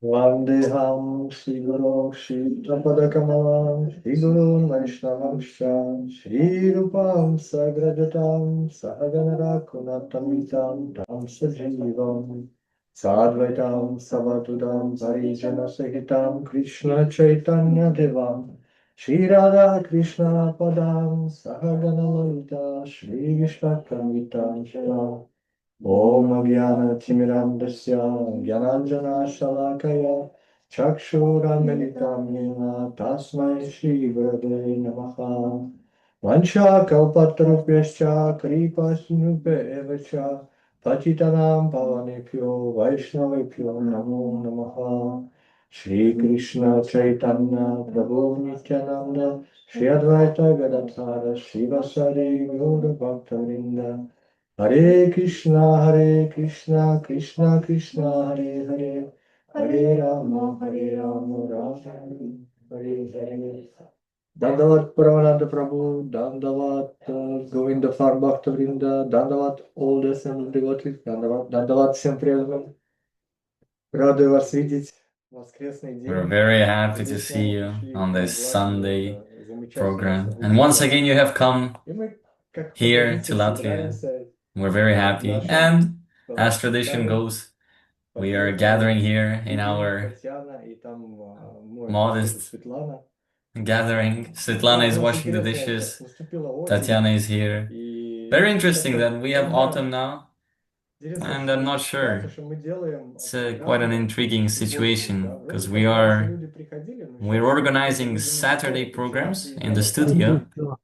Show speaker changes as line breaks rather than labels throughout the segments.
Vandeham Shri Guru Shri Prapadakamalam Shri Guru Vaishnavam Shri Rupam Sagrajatam Sahaganara Kunatamitam Tam Sajivam Sadvaitam Savatudam Parijana Sahitam Krishna Chaitanya Devam Shri Radha Krishna Padam Sahagana Lalita Shri Vishnu Kamitam Om Jnana-timirandasya Jnananjana-shalakaya Chakshuramilitam Yena Tasmai Shri Gurave Namaha Vancha-kalpatarubhyascha Kripa-sinubhya-evacha Patitanam Pavanebhyo Vaishnavebhyo Namo Namaha Shri Krishna Chaitanya Prabhu Nityananda Shri Advaita Gadadhara Shri Vasari Gaura Bhaktavinda Hare Krishna, Krishna Krishna, Hare Hare, Hare Rama, Rama Rama, Hare Hare. Dandavat Paramananda Prabhu, Dandavat Govinda Farbhakta Vrinda, Dandavat all the assembled devotees, Dandavat всем преданным. Рады вас видеть. Воскресный
We're
день.
very happy to see
Чудесно
you
пришли
on
к
this
нам власти
Sunday
это замечательное
program. And once
событие.
again, you have come
И мы, как по
here to
традиции,
Latvia.
собираемся
We're very
в
happy.
нашем
And as tradition
храме.
goes, we are gathering
Подъехали
here in
Евгений,
our
Татьяна и там моет посуду
modest
Светлана.
gathering. Svetlana
Да,
is
но очень
washing the
интересно, сейчас
dishes.
наступила осень,
Tatiana is here.
и
Very interesting
как-то
that we have autumn now,
интересная
and I'm not
ситуация,
sure.
что мы делаем
It's quite an
программу
intriguing
субботнюю, да,
situation because
вроде как раньше люди приходили, но
we're
сейчас как-то
organizing
люди не
Saturday
приходят. И вчера
programs in the
приезжала
studio.
Таня,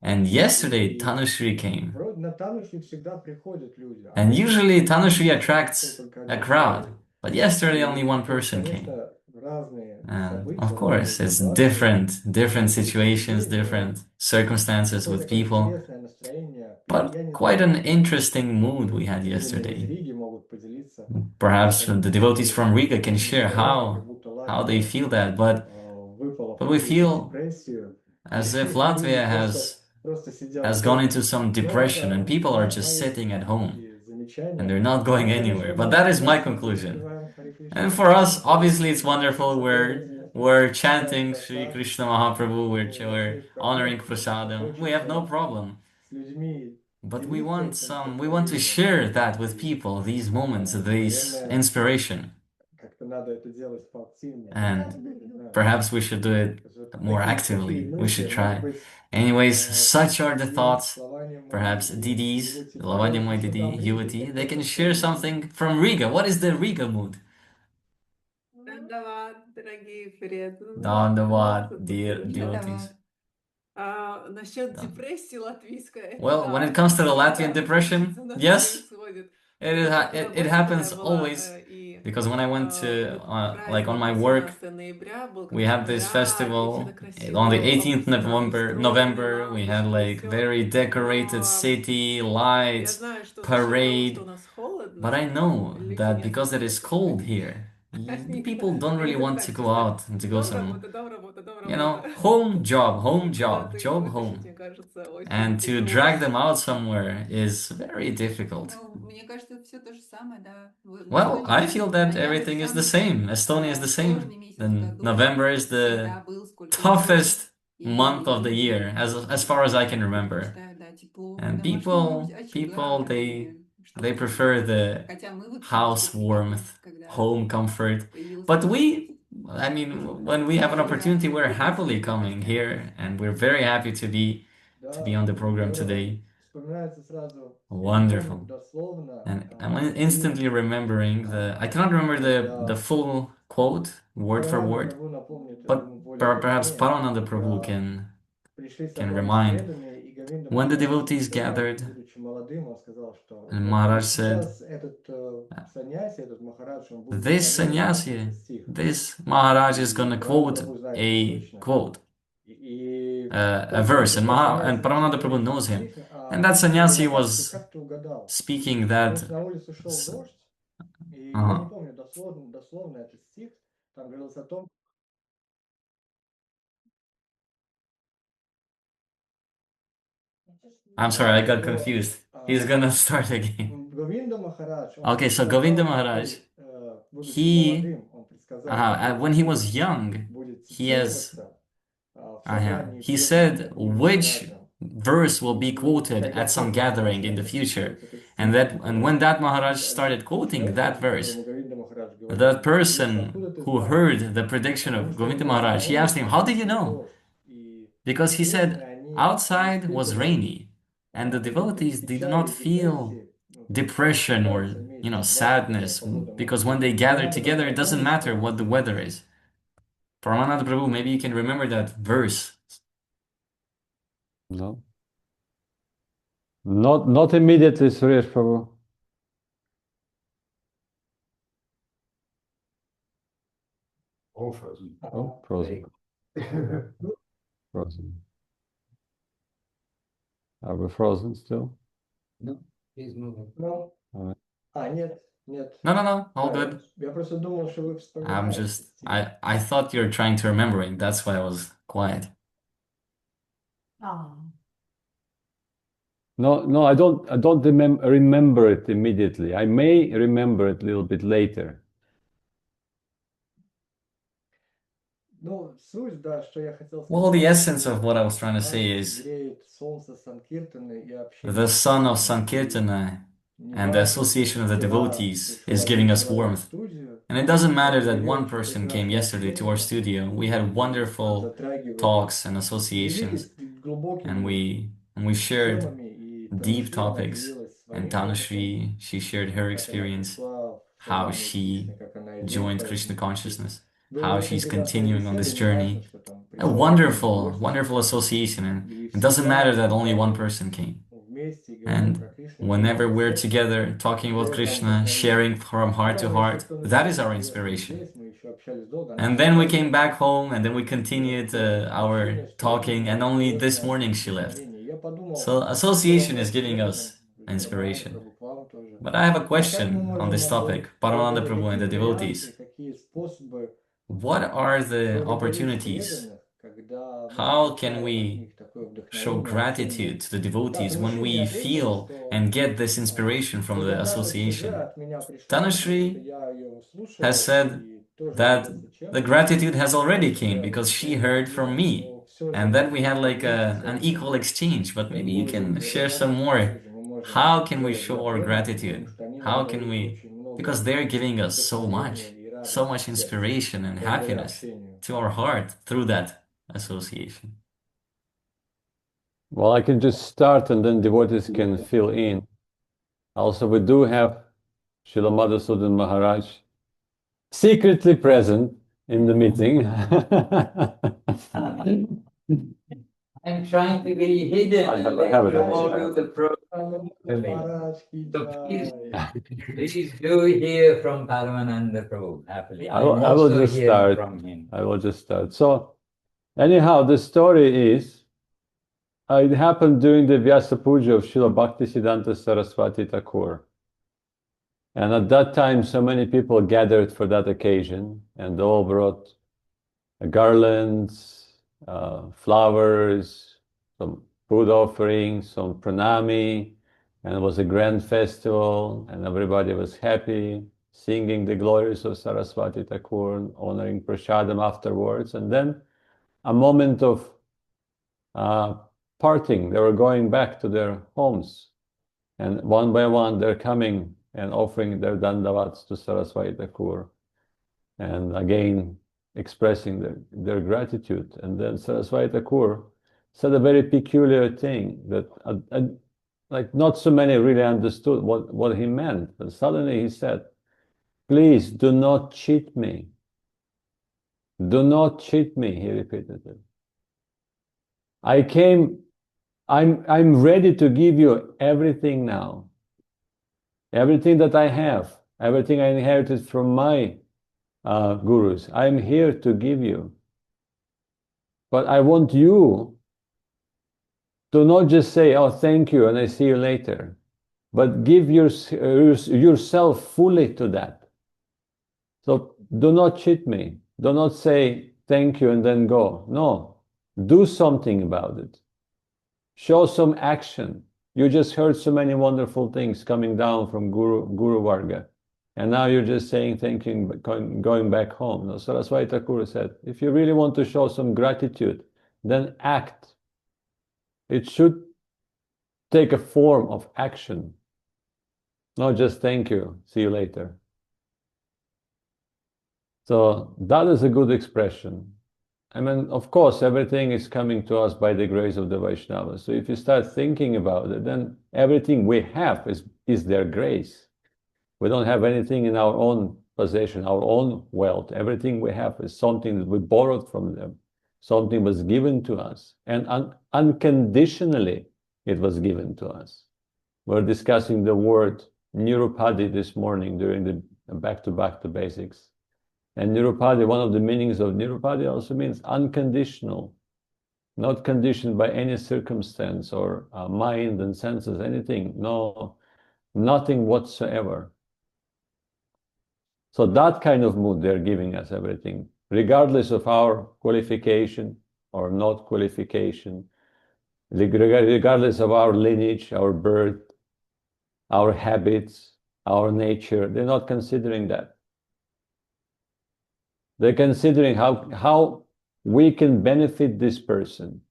And yesterday,
и
Tanushree came.
вроде на Танусе всегда приходят люди, а
And
нынче
usually Tanushree
пришел
attracts
только
a
один
crowd.
человек.
But yesterday, only
И
one
тут,
person came.
конечно, разные
And of
события, разные
course, it's
ситуации,
different
разные
situations,
впечатления.
different circumstances
Какое
with
такое
people.
интересное настроение.
But
Я не
quite
знаю,
an interesting mood we had
преданные из
yesterday.
Риги могут поделиться,
Perhaps
как они
the devotees
чувствуют
from Riga can
такое
share
настроение, как будто
how they
Латвия
feel that.
выпала в
But we
какую-то
feel
депрессию, и,
as if
и люди
Latvia
просто сидят
has gone
дома.
into some
Но
depression and
это
people are just
мои
sitting at home
такие
and
замечания.
they're not going
Нам, конечно,
anywhere. But that is
у
my
нас мы
conclusion.
распеваем Харе Кришна
And for us,
Махапрабху,
obviously, it's wonderful.
спокойно,
We're
вкушаем
chanting Sri
просад,
Krishna Mahaprabhu.
мы
We're
вошли в
honoring
храм,
prasadam. We have no
хочется
problem.
с людьми
But
делиться этим
we want to
вдохновением.
share that with
И,
people, these moments, this
наверное,
inspiration.
как-то надо это делать поактивнее.
And
Не знаю.
perhaps we should do it
Вот
more
такие
actively. We
мысли,
should
может
try.
быть,
Anyways, such are the
мои
thoughts.
слова мои
Perhaps
или
Didi's,
Ювати
Lavanya
поделится,
Moy
что там
Didi,
в Риге,
Yuvati, they
какое
can share
настроение.
something from Riga. What is the Riga mood?
Дават, дорогие преданные. Вот
Dandavat,
это
dear
совершенно.
devotees.
Насчет
Dan-
депрессии латвийской, это
Well, when it
да,
comes to the Latvian
всегда
depression,
у нас
yes,
происходит.
it is.
Вот
It,
на
it
работе, когда
happens
я была,
always
и
because when I went to like on
праздник
my work,
18 ноября был
we
какой-то
have this
яркий, всегда
festival on the
красиво
18th
обустроенный,
November. We had
лампочки,
like
все.
very decorated
Но
city,
я
lights,
знаю, что за счет того, что у
parade.
нас
But I
холодно,
know
люди
that
не
because it
особенно
is
хотят
cold
выходить.
here, the
Они,
people don't really
они только
want to
так
go
чисто
out and to go
дом
some,
работа, дом работа, dom
you
работа.
know,
Куда-то их
job,
вытащить,
home.
мне кажется, очень
And to
тяжело.
drag them out somewhere is very difficult.
Ну, мне кажется, все то же самое, да. В
Well,
Эстонии
I
тоже
feel that
ноябрь
everything is the
самый
same. Estonia is the
сложный
same.
месяц в
Then
году.
November is the
Всегда был, сколько я помню.
toughest month
И
of the
люди
year, as far as I can remember.
предпочитают, да, тепло,
And
домашние
people,
очага и
they
что-то.
prefer the
Хотя мы вот привыкли
house
к этому,
warmth,
когда
home comfort.
появилась
But
возможность.
I mean, when we have an opportunity, we're happily coming here, and we're very happy to be
Да,
on the program
здорово.
today.
Вспоминается сразу, я не помню
Wonderful.
дословно,
And I'm
день,
instantly remembering I cannot remember the
когда
full quote word for
Парамананда
word,
Прабhu напомнит, я
but
думаю, более
perhaps
точнее,
Parananda Prabhu
когда
can
пришли,
can
собрались
remind.
преданные, и Говинда
When the
Махарадж
devotees
сказал,
gathered,
будучи молодым, он сказал, что
and
вот
Maharaj said,
сейчас этот саньяси, этот Махарадж, он будет
this
цитировать
sannyasi,
этот стих.
this Maharaj is
И
gonna
Парамананда
quote
Прабhu знает это
a
точно.
quote,
И
a
тот,
verse, and
тот
And
саньяси
Paramananda
начал
Prabhu
говорить,
knows him.
Кришна,
And that
он говорит,
sannyasi
Махарадж, ты
was
как ты угадал?
speaking
Потому
that.
что на улице шел дождь, и я не
Uh-huh.
помню дословно этот стих, там говорилось о том,
I'm sorry, I got
что
confused. He's gonna start again.
Говинда Махарадж, он
Okay, so Govinda Maharaj,
будучи
he
молодым, он
when he was young, he said which verse will be quoted at some gathering in the future. And when that Maharaj started quoting that verse, the person who heard the prediction of Govinda Maharaj, he asked him, "How did you know?" Because he said outside was rainy, and the devotees did not feel depression or sadness, because when they gather together, it doesn't matter what the weather is. Paramananda Prabhu, maybe you can remember that verse.
No. Not immediately, Suresh Prabhu.
Oh, frozen.
Oh, frozen. Frozen. Are we frozen still?
No, he's moving. No.
Alright.
Нет, нет.
No, all good.
Я просто думал, что вы
I thought you were trying to remember it. That's why I was quiet.
No, I don't remember it immediately. I may remember it a little bit later.
Ну, суть, да, что я хотел
Well, the essence of what I was trying to say is
греет солнце Санкиртаны и общение.
the sun of Sankirtana and the association of the devotees is giving us warmth. And it doesn't matter that one person came yesterday to our studio. We had wonderful talks and associations, and we shared deep topics. And Tanushree, she shared her experience, how she joined Krishna consciousness, how she's continuing on this journey. A wonderful, wonderful association. And it doesn't matter that only one person came. And whenever we're together talking about Krishna, sharing from heart to heart, that is our inspiration. And then we came back home and then we continued our talking, and only this morning she left. So association is giving us inspiration. But I have a question on this topic, Paramananda Prabhu and the devotees. What are the opportunities? How can we show gratitude to the devotees when we feel and get this inspiration from the association? Tanushree has said that the gratitude has already came because she heard from me. And then we had like an equal exchange, but maybe you can share some more. How can we show our gratitude? How can we? Because they're giving us so much inspiration and happiness to our heart through that association.
Well, I can just start and then devotees can fill in. Also, we do have Srila Madhusudan Maharaj secretly present in the meeting.
I'm trying to be hidden.
I have it.
Follow the program. So please do hear from Paramananda Prabhu happily.
I will just start.
From him.
I will just start. So, anyhow, the story is, it happened during the Vyasa Puja of Srila Bhaktisiddhanta Saraswati Thakur. And at that time, so many people gathered for that occasion, and they all brought garlands, flowers, some food offerings, some pranami, and it was a grand festival, and everybody was happy, singing the glories of Saraswati Thakur, honoring prasadam afterwards, and then a moment of parting. They were going back to their homes, and one by one they're coming and offering their dandavats to Saraswati Thakur, and again expressing their gratitude. And then Saraswati Thakur said a very peculiar thing that like not so many really understood what he meant. But suddenly he said, "Please do not cheat me. Do not cheat me," he repeated it. I'm ready to give you everything now. Everything that I have, everything I inherited from my gurus, I'm here to give you. But I want you to not just say, "Oh, thank you, and I see you later," but give yourself fully to that. So do not cheat me. Do not say thank you and then go. No, do something about it. Show some action. You just heard so many wonderful things coming down from Guru Varga. and now you're just saying thank you, going back home. No? So that's why Thakur said, if you really want to show some gratitude, then act. It should take a form of action, not just thank you, see you later. So that is a good expression. I mean, of course, everything is coming to us by the grace of the Vaishnavas. So if you start thinking about it, then everything we have is their grace. We don't have anything in our own possession, our own wealth. Everything we have is something that we borrowed from them. Something was given to us, and unconditionally it was given to us. We're discussing the word Nirupadi this morning during the back to basics. And Nirupadi, one of the meanings of Nirupadi also means unconditional, not conditioned by any circumstance or mind and senses, anything. No, nothing whatsoever. So that kind of mood, they're giving us everything, regardless of our qualification or not qualification, regardless of our lineage, our birth, our habits, our nature. They're not considering that. They're considering how we can benefit this person.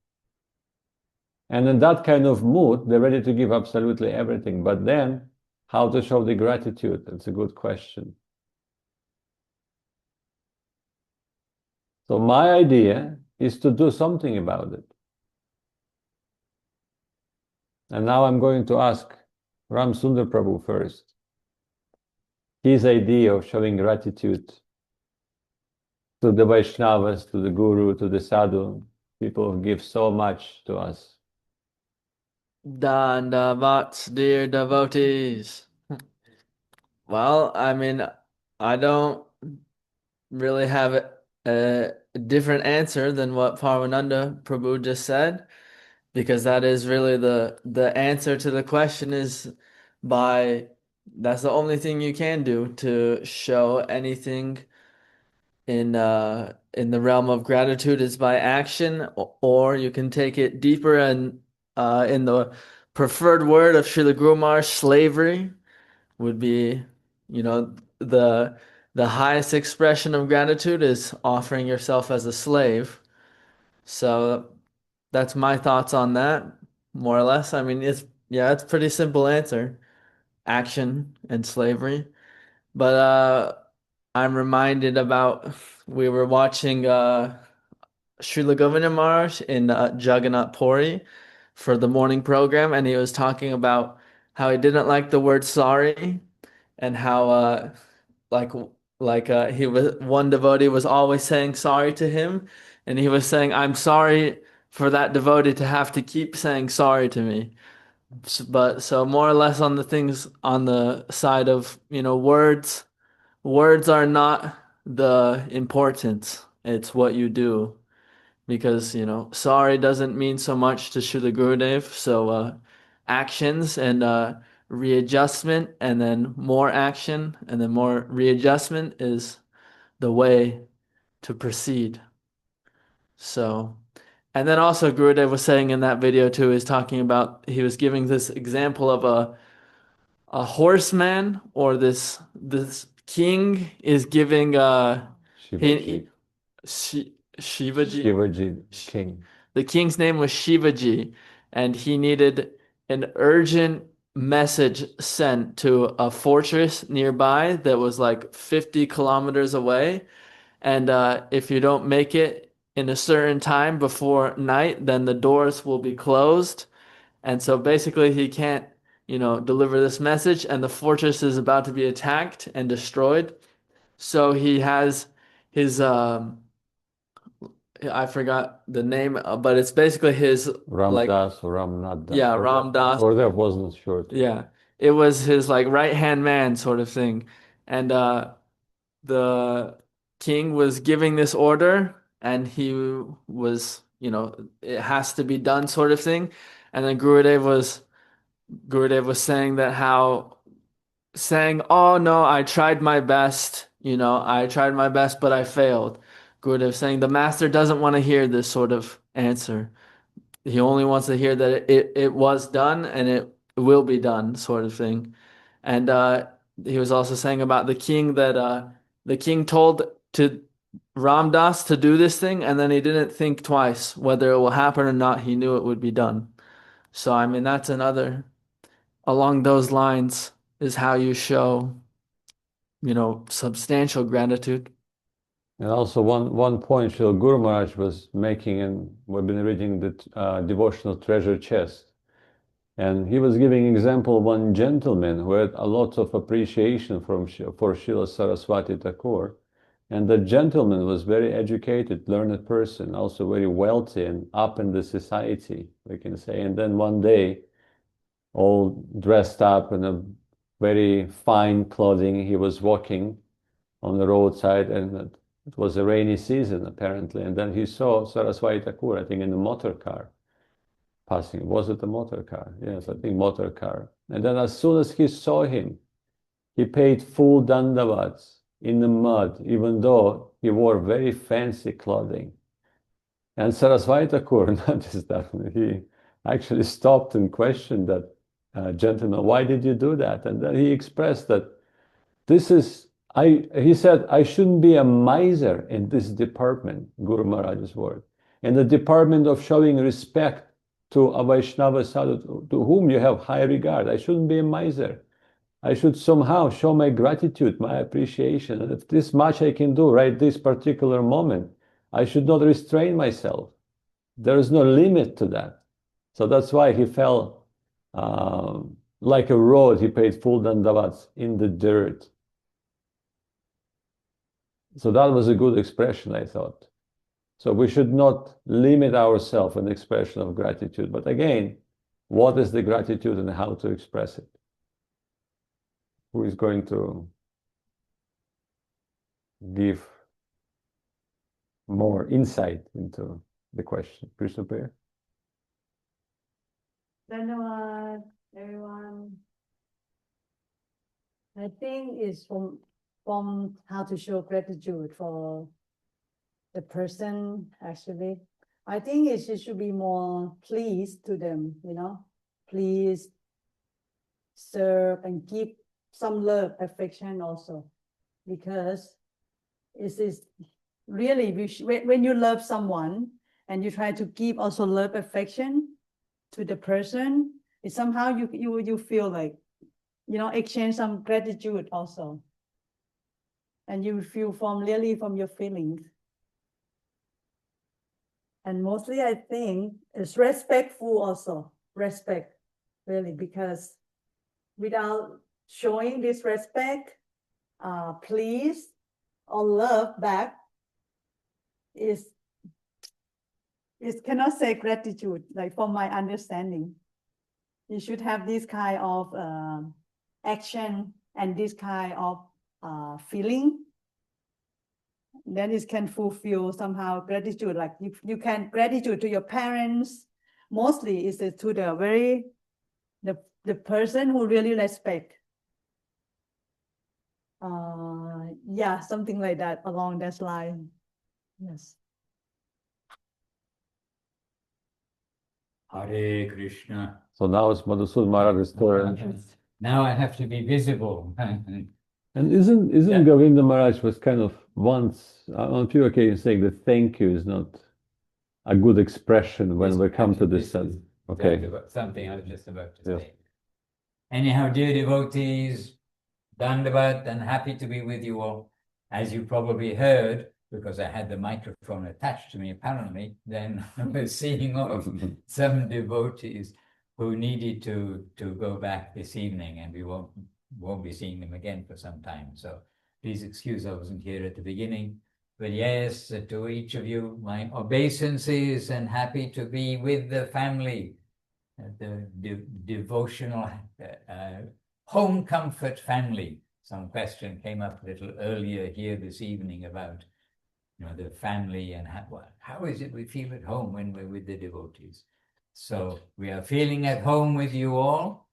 And in that kind of mood, they're ready to give absolutely everything. But then, how to show the gratitude? That's a good question. So my idea is to do something about it. And now I'm going to ask Ram Sundar Prabhu first. His idea of showing gratitude to the Vaishnavas, to the Guru, to the Sadhu, people who give so much to us.
Dandavats, dear devotees. Well, I mean, I don't really have a different answer than what Parvananda Prabhu just said, because that is really the answer to the question is that's the only thing you can do to show anything in the realm of gratitude is by action, or you can take it deeper and in the preferred word of Srila Guru Maharaj, slavery would be, the highest expression of gratitude is offering yourself as a slave. So that's my thoughts on that, more or less. I mean, it's a pretty simple answer. Action and slavery. But I'm reminded about we were watching Srila Govinda Maharaj in Jagannath Puri for the morning program, and he was talking about how he didn't like the word sorry, and how he was one devotee was always saying sorry to him, and he was saying, I'm sorry for that devotee to have to keep saying sorry to me. But so more or less on the things on the side of, words are not the importance. It's what you do. Because, sorry doesn't mean so much to Srila Gurudev. So actions and readjustment, and then more action, and then more readjustment is the way to proceed. So, and then also Gurudev was saying in that video too, is talking about, he was giving this example of a horseman, or this king is giving
Shivaji.
Shivaji.
Shivaji, king.
The king's name was Shivaji, and he needed an urgent message sent to a fortress nearby that was like 50 kilometers away. And if you don't make it in a certain time before night, then the doors will be closed. And so basically he can't, deliver this message, and the fortress is about to be attacked and destroyed. So he has his I forgot the name, but it's basically his
Ramdas or Ramnada.
Yeah, Ramdas.
Or that wasn't sure.
Yeah, it was his right-hand man sort of thing. And the king was giving this order, and he was, it has to be done sort of thing. And then Gurudev was saying oh no, I tried my best, I tried my best, but I failed. Gurudev saying the master doesn't want to hear this sort of answer. He only wants to hear that it was done and it will be done, sort of thing. And he was also saying about the king that the king told to Ram Das to do this thing, and then he didn't think twice whether it will happen or not. He knew it would be done. So I mean, that's another along those lines is how you show, substantial gratitude.
And also one point Srila Guru Maharaj was making, and we've been reading the devotional treasure chest. And he was giving example of one gentleman who had a lot of appreciation for Srila Saraswati Thakur. And the gentleman was very educated, learned person, also very wealthy and up in the society, we can say. And then one day, all dressed up in a very fine clothing, he was walking on the roadside, and it was a rainy season apparently. And then he saw Saraswati Thakur, I think, in a motor car passing. Was it a motor car? Yes, I think motor car. And then as soon as he saw him, he paid full dandavats in the mud, even though he wore very fancy clothing. And Saraswati Thakur noticed that. He actually stopped and questioned that gentleman, why did you do that? And then he expressed that he said, I shouldn't be a miser in this department, Guru Maharaj's word, in the department of showing respect to a Vaishnava sadhu, to whom you have high regard. I shouldn't be a miser. I should somehow show my gratitude, my appreciation. And if this much I can do right this particular moment, I should not restrain myself. There is no limit to that. So that's why he fell like a road. He paid full dandavats in the dirt. So that was a good expression, I thought. So we should not limit ourselves in expression of gratitude. But again, what is the gratitude and how to express it? Who is going to give more insight into the question? Krishna Priya?
Dhanavad, everyone. I think it's from how to show gratitude for the person, actually. I think it should be more pleased to them, please serve and give some love, affection also, because it is really, when you love someone and you try to give also love, affection to the person, it somehow you feel like, exchange some gratitude also. And you feel from your feelings. And mostly I think it's respectful also, respect, really, because without showing this respect, please or love back, it cannot say gratitude, like from my understanding. You should have this kind of action and this kind of feeling. Then it can fulfill somehow gratitude, like you can gratitude to your parents. Mostly is to the person who really respect. Yeah, something like that along that line. Yes.
Hare Krishna.
So now it's Madhusudan Maharaj's turn.
Now I have to be visible.
And isn't
Yeah.
Govinda Maharaj was kind of once on a few occasions saying that thank you is not a good expression when we come to this
is
okay.
exactly something I was just about to
Yes.
say. Anyhow, dear devotees, Dandavat, and happy to be with you all. As you probably heard, because I had the microphone attached to me apparently, then I was seeing off some devotees who needed to go back this evening, and we won't be seeing them again for some time. So please excuse I wasn't here at the beginning. But yes, to each of you, my obeisances, and happy to be with the family, the devotional home comfort family. Some question came up a little earlier here this evening about the family and how is it we feel at home when we're with the devotees. So we are feeling at home with you all,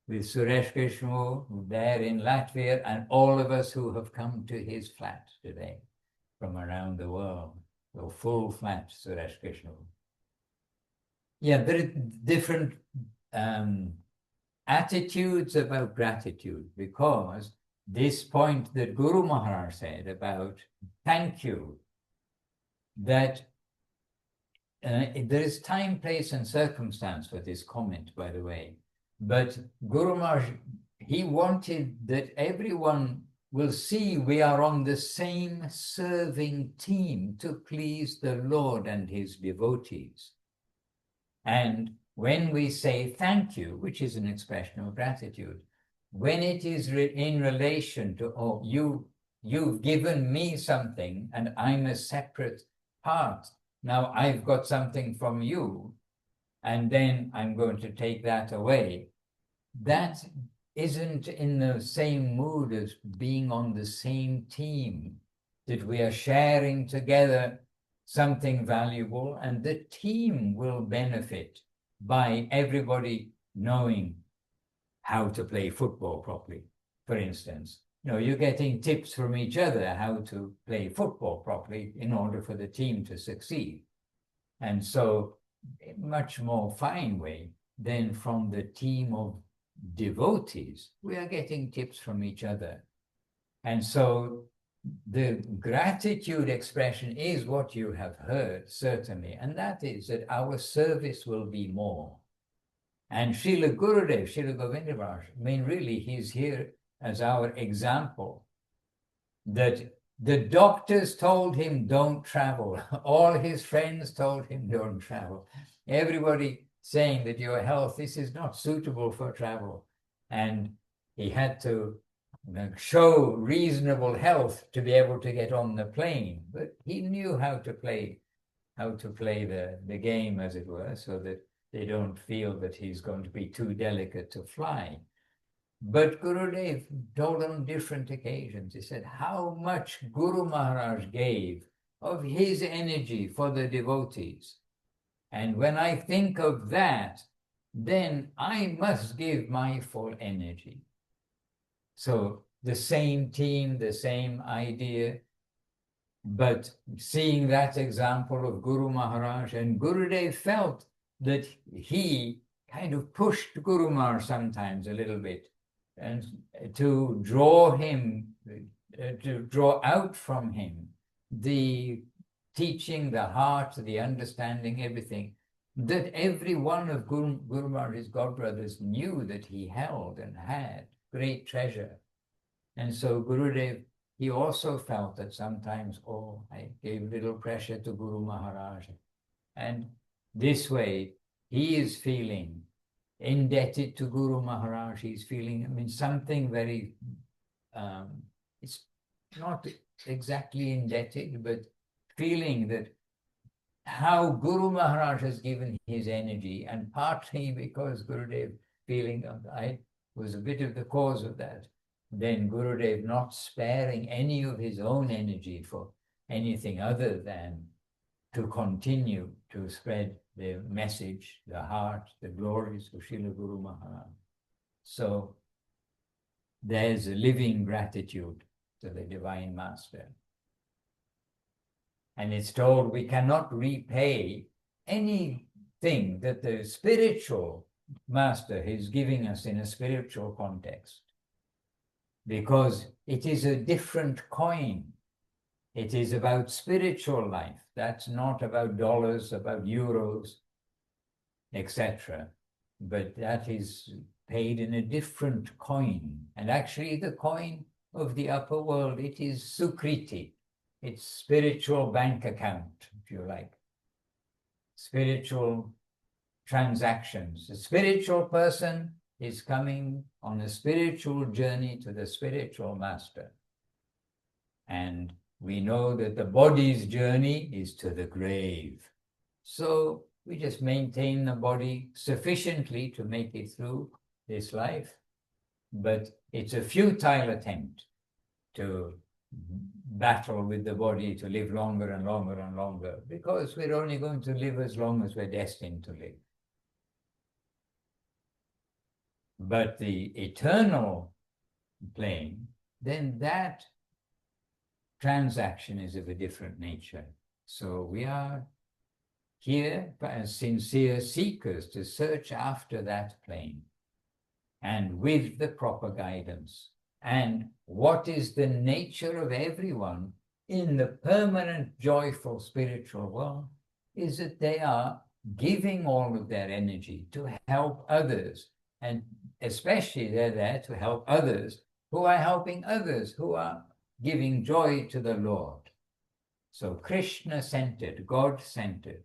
with Suresh Krishna there in Latvia, and all of us who have come to his flat today from around the world. So full flat, Suresh Krishna. Yeah, there are different attitudes about gratitude, because this point that Guru Maharaj said about thank you, that there is time, place, and circumstance for this comment, by the way. But Guru Maharaj, he wanted that everyone will see we are on the same serving team to please the Lord and his devotees. And when we say thank you, which is an expression of gratitude, when it is in relation to, oh, you've given me something and I'm a separate part, now I've got something from you, and then I'm going to take that away. That isn't in the same mood as being on the same team, that we are sharing together something valuable, and the team will benefit by everybody knowing how to play football properly, for instance. You're getting tips from each other how to play football properly in order for the team to succeed. And so, a much more fine way than from the team of devotees, we are getting tips from each other. And so, the gratitude expression is what you have heard, certainly, and that is that our service will be more. And Srila Gurudev, Srila Govinda Maharaj, really, he's here as our example, that the doctors told him don't travel. All his friends told him don't travel. Everybody saying that your health, this is not suitable for travel. And he had to show reasonable health to be able to get on the plane. But he knew how to play the game, as it were, so that they don't feel that he's going to be too delicate to fly. But Gurudev told on different occasions, he said how much Guru Maharaj gave of his energy for the devotees. And when I think of that, then I must give my full energy. So the same team, the same idea, but seeing that example of Guru Maharaj, and Gurudev felt that he kind of pushed Guru Maharaj sometimes a little bit, and to draw him, to draw out from him the teaching, the heart, the understanding, everything, that every one of Guru Maharaj's godbrothers knew that he held and had great treasure. And so Gurudev, he also felt that sometimes, oh, I gave little pressure to Guru Maharaj. And this way, he is feeling indebted to Guru Maharaj. He's feeling, something very, it's not exactly indebted, but feeling that how Guru Maharaj has given his energy, and partly because Gurudev feeling I was a bit of the cause of that, then Gurudev not sparing any of his own energy for anything other than to continue to spread the message, the heart, the glories of Srila Guru Maharaj. So there's a living gratitude to the Divine Master. And it's told we cannot repay anything that the spiritual Master is giving us in a spiritual context, because it is a different coin. It is about spiritual life. That's not about dollars, about euros, etc. But that is paid in a different coin. And actually the coin of the upper world, it is Sukriti. It's spiritual bank account, if you like. Spiritual transactions. A spiritual person is coming on a spiritual journey to the spiritual Master. And we know that the body's journey is to the grave. So we just maintain the body sufficiently to make it through this life. But it's a futile attempt to battle with the body to live longer and longer and longer, because we're only going to live as long as we're destined to live. But the eternal plane, then that transaction is of a different nature. So we are here as sincere seekers to search after that plane, and with the proper guidance. And what is the nature of everyone in the permanent, joyful spiritual world is that they are giving all of their energy to help others. And especially they're there to help others who are helping others, who are giving joy to the Lord. So Krishna-centered, God-centered,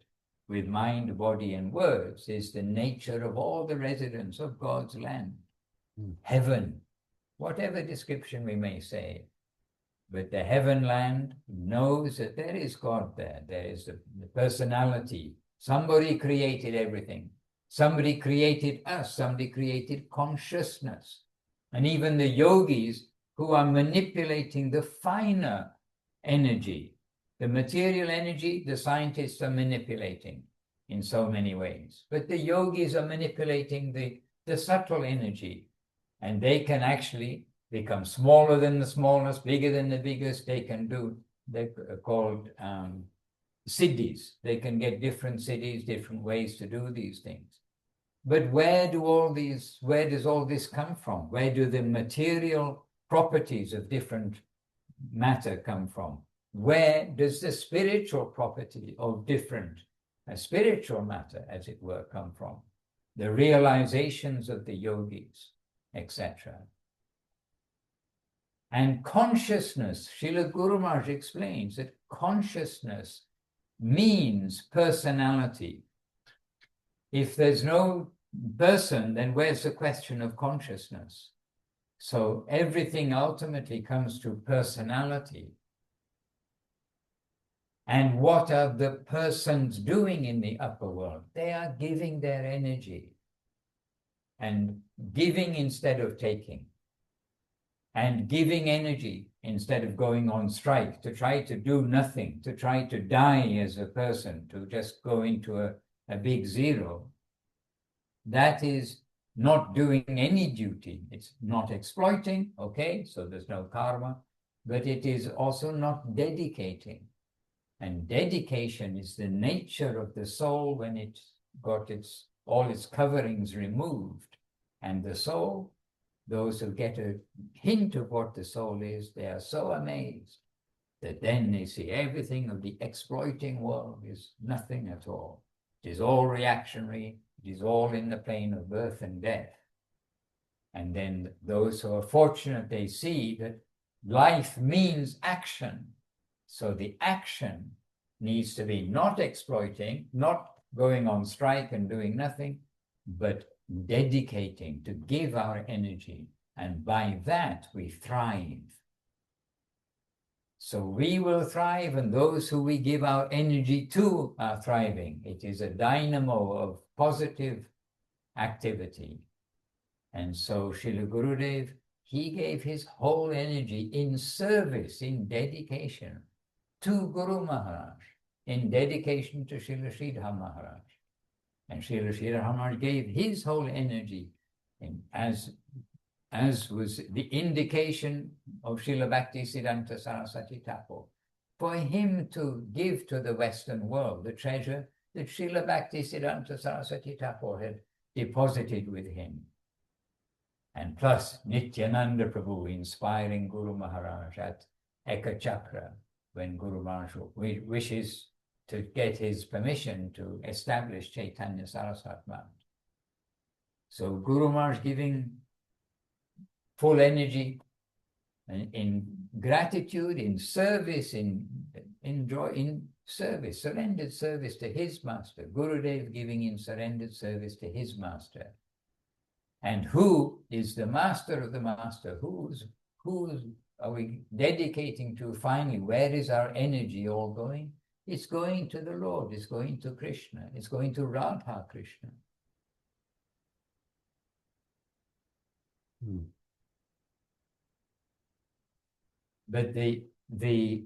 with mind, body, and words, is the nature of all the residents of God's land, heaven, whatever description we may say. But the heaven land knows that there is God there. There is the personality. Somebody created everything. Somebody created us. Somebody created consciousness. And even the yogis who are manipulating the finer energy, the material energy, the scientists are manipulating in so many ways. But the yogis are manipulating the subtle energy. And they can actually become smaller than the smallest, bigger than the biggest. They can do, they're called siddhis. They can get different siddhis, different ways to do these things. But where does all this come from? Where do the material properties of different matter come from? Where does the spiritual property of different spiritual matter, as it were, come from? The realizations of the yogis, etc. And consciousness, Srila Guru Maharaj explains that consciousness means personality. If there's no person, then where's the question of consciousness? So everything ultimately comes to personality. And what are the persons doing in the upper world? They are giving their energy, and giving instead of taking, and giving energy instead of going on strike, to try to do nothing, to try to die as a person, to just go into a big zero. That is not doing any duty. It's not exploiting, okay, so there's no karma, but it is also not dedicating. And dedication is the nature of the soul when it's got all its coverings removed. And the soul, those who get a hint of what the soul is, they are so amazed that then they see everything of the exploiting world is nothing at all. It is all reactionary. It is all in the plane of birth and death. And then those who are fortunate, they see that life means action. So the action needs to be not exploiting, not going on strike and doing nothing, but dedicating to give our energy. And by that we thrive. So we will thrive, and those who we give our energy to are thriving. It is a dynamo of positive activity. And so Srila Gurudev, he gave his whole energy in service, in dedication to Guru Maharaj, in dedication to Srila Sridhar Maharaj. And Srila Sridhar Maharaj gave his whole energy, as was the indication of Srila Bhaktisiddhanta Saraswati Thakur, for him to give to the Western world the treasure that Srila Bhaktisiddhanta Saraswati Thakur had deposited with him. And plus Nityananda Prabhu inspiring Guru Maharaj at Ekachakra, when Guru Maharaj wishes to get his permission to establish Chaitanya Saraswat Mount. So Guru Maharaj giving full energy in gratitude, in service, in joy, in service, surrendered service to his master. Gurudev giving in surrendered service to his master. And who is the master of the master? Who are we dedicating to finally? Where is our energy all going? It's going to the Lord, it's going to Krishna, it's going to Radha Krishna. But the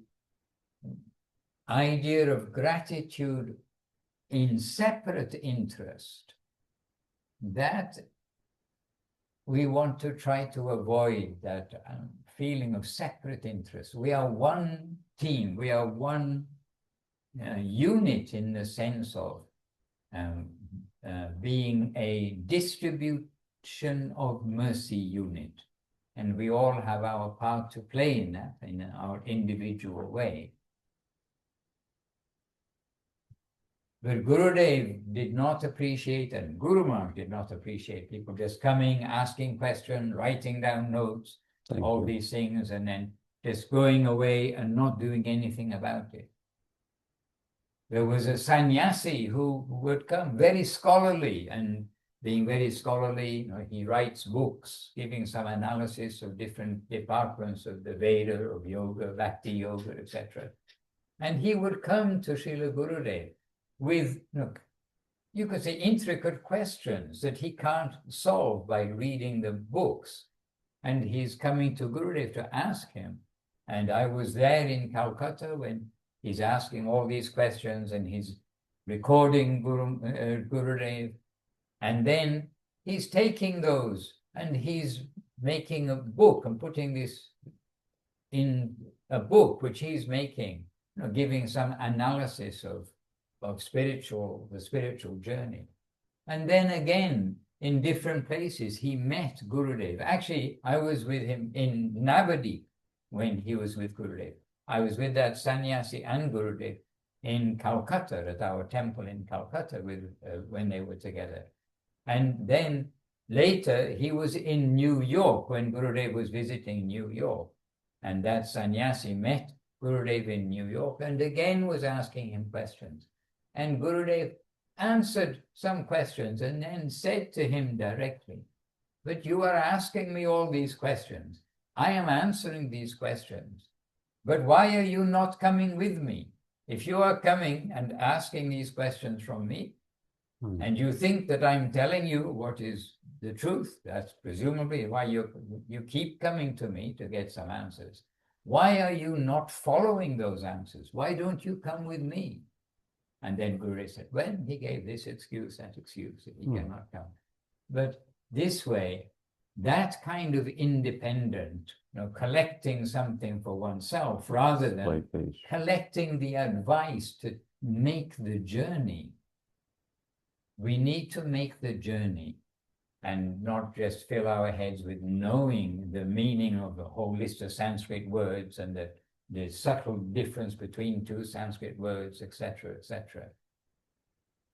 idea of gratitude in separate interest, that we want to try to avoid, that feeling of separate interest. We are one team, we are one unit in the sense of being a distribution of mercy unit. and we all have our part to play in that, in our individual way. But Gurudev did not appreciate, and Guru Maharaj did not appreciate people just coming, asking questions, writing down notes, all these things, and then just going away and not doing anything about it. There was a sannyasi who would come, very scholarly, and being very scholarly, he writes books, giving some analysis of different departments of the Veda, of yoga, Bhakti yoga, etc. And he would come to Srila Gurudev with, you could say, intricate questions that he can't solve by reading the books. And he's coming to Gurudev to ask him. And I was there in Calcutta when he's asking all these questions and he's recording Gurudev. And then he's taking those and he's making a book and putting this in a book which he's making, giving some analysis of the spiritual journey. And then again, in different places, he met Gurudev. Actually, I was with him in Navadip when he was with Gurudev. I was with that sannyasi and Gurudev in Calcutta, at our temple in Calcutta when they were together. And then later, he was in New York when Gurudev was visiting New York. And that sannyasi met Gurudev in New York and again was asking him questions. And Gurudev answered some questions and then said to him directly, "But you are asking me all these questions. I am answering these questions. But why are you not coming with me? If you are coming and asking these questions from me, and you think that I'm telling you what is the truth, that's presumably why you keep coming to me to get some answers. Why are you not following those answers? Why don't you come with me?" And then Gurudev said, well, he gave this excuse, that excuse, that he cannot come. But this way, that kind of independent, collecting something for oneself rather than collecting the advice to make the journey. We need to make the journey and not just fill our heads with knowing the meaning of a whole list of Sanskrit words and the subtle difference between two Sanskrit words, etc., etc.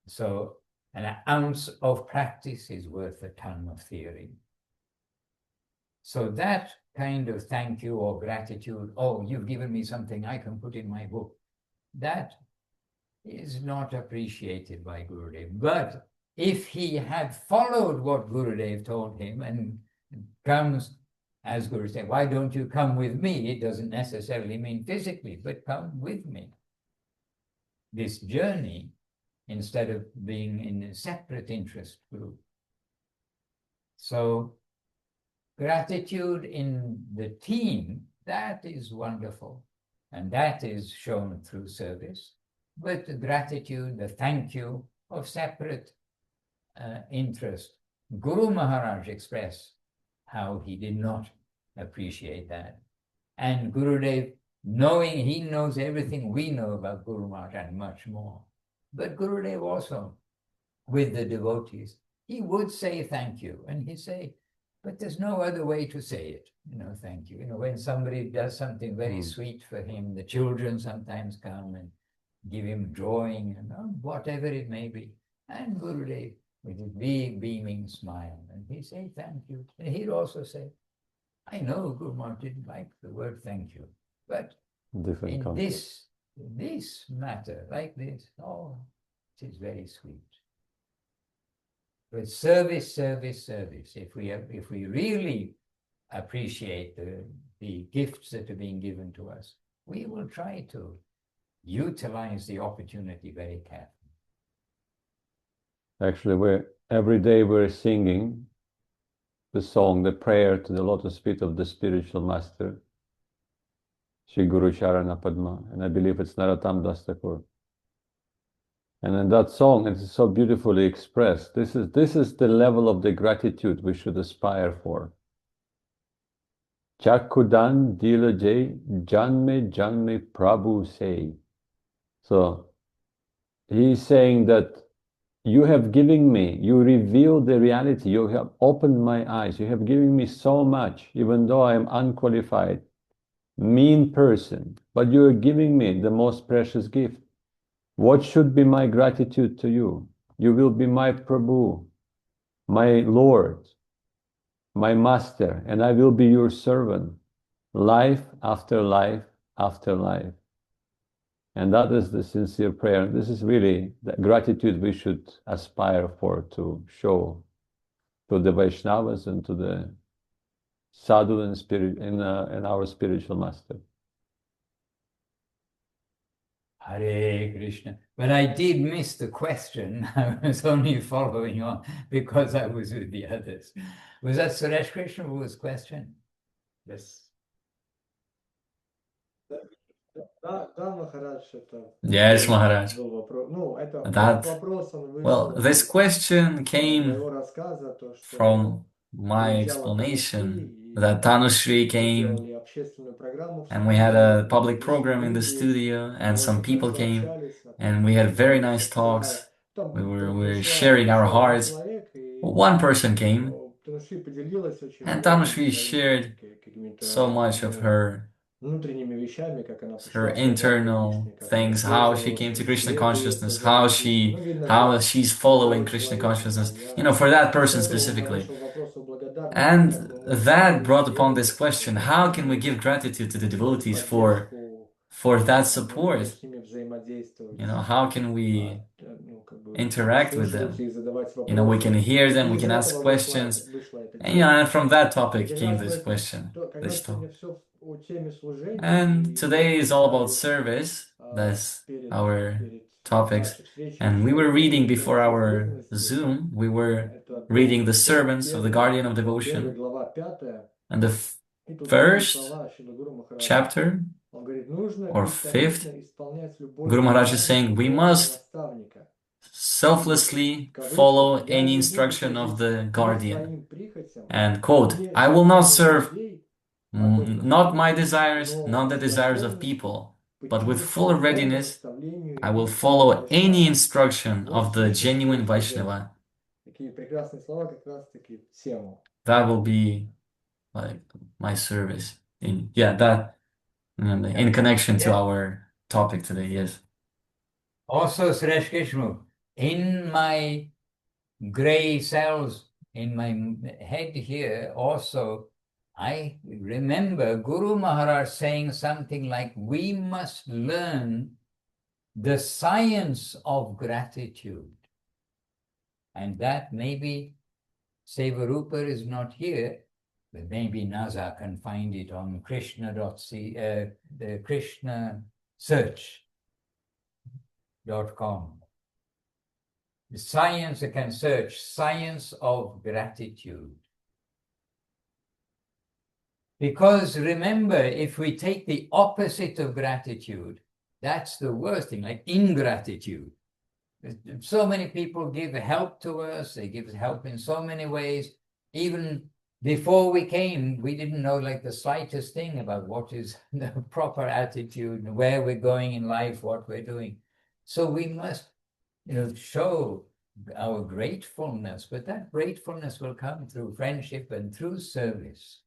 So an ounce of practice is worth a ton of theory. So that kind of thank you or gratitude, oh, you've given me something I can put in my book, that is not appreciated by Gurudev. But if he had followed what Gurudev told him and comes, as Guru said, why don't you come with me? It doesn't necessarily mean physically, but come with me. This journey, instead of being in a separate interest group. So gratitude in the team, that is wonderful. And that is shown through service. But the gratitude, the thank you of separate interest. Guru Maharaj expressed how he did not appreciate that. And Gurudev, knowing he knows everything we know about Guru Maharaj and much more. But Gurudev also, with the devotees, he would say thank you. And he'd say, but there's no other way to say it, thank you. When somebody does something very sweet for him, the children sometimes come and give him drawing and whatever it may be. And Gurudev, with his big beaming smile, and he'd say thank you. And he'd also say, I know Guru Maharaj didn't like the word thank you, but in this matter, like this, it is very sweet. But service, service, service. If we really appreciate the gifts that are being given to us, we will try to utilize the opportunity very carefully.
Actually, every day we're singing the song, the prayer to the lotus feet of the spiritual master, Shri Guru Charana Padma, and I believe it's Narottam Das Thakur. And in that song, it is so beautifully expressed. This is the level of the gratitude we should aspire for. Chakudan Dilaje Janme Janme Prabhu say. So he's saying that you have given me, you revealed the reality, you have opened my eyes, you have given me so much, even though I am unqualified, mean person, but you are giving me the most precious gift. What should be my gratitude to you? You will be my Prabhu, my Lord, my Master, and I will be your servant, life after life after life. And that is the sincere prayer. This is really the gratitude we should aspire for, to show to the Vaishnavas and to the sadhu and spirit and our spiritual master.
Hare Krishna. But I did miss the question. I was only following on because I was with the others. Was that Suresh Krishna who was question? Yes.
Да, Махарадж, это
Yes, Maharaj.
был вопрос. Ну, это
That,
вопрос, он
well,
вышел
this question
из
came
моего рассказа, то, что
from my
приезжала
explanation
Танушри,
that
и
Tanushree
мы
came
делали общественную программу в
and we had a
студии,
public
пришли
program in the
люди,
studio
мы
and some
очень
people
хорошо
came
общались,
and we had very
там
nice talks. We were
пришла
sharing our
один
hearts.
человек, и
One person came
Танушри поделилась очень
and
многим
Tanushree
своими
shared
какими-то
so much of her
внутренними вещами, как она
her
пришла в сознание
internal
Кришны, как она
things, how she
исследовала
came to
свои
Krishna
следы
consciousness,
сознания Кришны. Ну, видно,
how
для
she's following
другого
Krishna
человека, да,
consciousness,
я
for that person
по этому
specifically.
нашему вопросу благодарности,
And
как мы можем
that brought upon
сделать
this question,
какую-то
how can we give gratitude to the devotees
поддержку,
for that
мы
support?
можем с ними взаимодействовать,
how can we
ну, как бы
interact with
слушать
them?
их, задавать
We can
вопросы.
hear
И
them, we
из
can ask
этого
questions.
вышла эта
And,
тема.
and from that
И
topic
для
came
нас
this
поэтому,
question,
когда
this
сегодня
talk.
все о теме служения,
And
и
today
мы
is all about
читали
service. That's
перед
our topics.
нашей встречей
And we
еще
were reading
тему
before
финансовой
our
ответственности.
Zoom, we were
Это
reading the
том
servants of the
1,
guardian of
том 1,
devotion.
глава 5.
And the
И тут такие
first
слова Шрила Гуру Махараджа.
chapter
Он говорит, нужно
or
бесконечно
fifth,
исполнять любое
Guru Maharaj is
приказание
saying we
духовного
must
наставника.
selflessly
В кавычках,
follow
я
any
не буду
instruction of
служить
the
ни
guardian.
своим прихотям,
And quote,
ни
I will not
желаниям
serve
людей, а только
not my
Богу,
desires,
но
not the
с
desires of
готовностью
people, but with
подчиниться
full
любому
readiness,
наставлению
I will
истинного
follow any
Вайшнава.
instruction
Вот
of the
сущность
genuine
всего служения.
Vaishnava.
Такие прекрасные слова как раз-таки в тему.
That will be like my service. In connection to our topic today, yes.
Also, Suresh Krishna, in my gray cells in my head here, also, I remember Guru Maharaj saying something like, we must learn the science of gratitude. And that maybe Sevarupa is not here, but maybe Naza can find it on the Krishna search.com. The science, I can search, science of gratitude. Because remember, if we take the opposite of gratitude, that's the worst thing, like ingratitude. So many people give help to us, they give help in so many ways. Even before we came, we didn't know like the slightest thing about what is the proper attitude, where we're going in life, what we're doing. So we must, show our gratefulness, but that gratefulness will come through friendship and through service.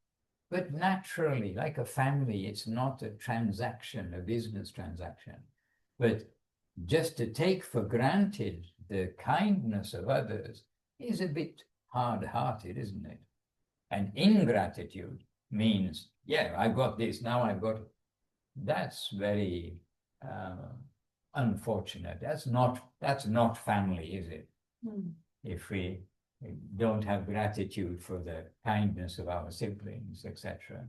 But naturally, like a family, it's not a transaction, a business transaction. But just to take for granted the kindness of others is a bit hard-hearted, isn't it? And ingratitude means, yeah, I've got this, now I've got it. That's very unfortunate. That's not family, is it? If we don't have gratitude for the kindness of our siblings, etc.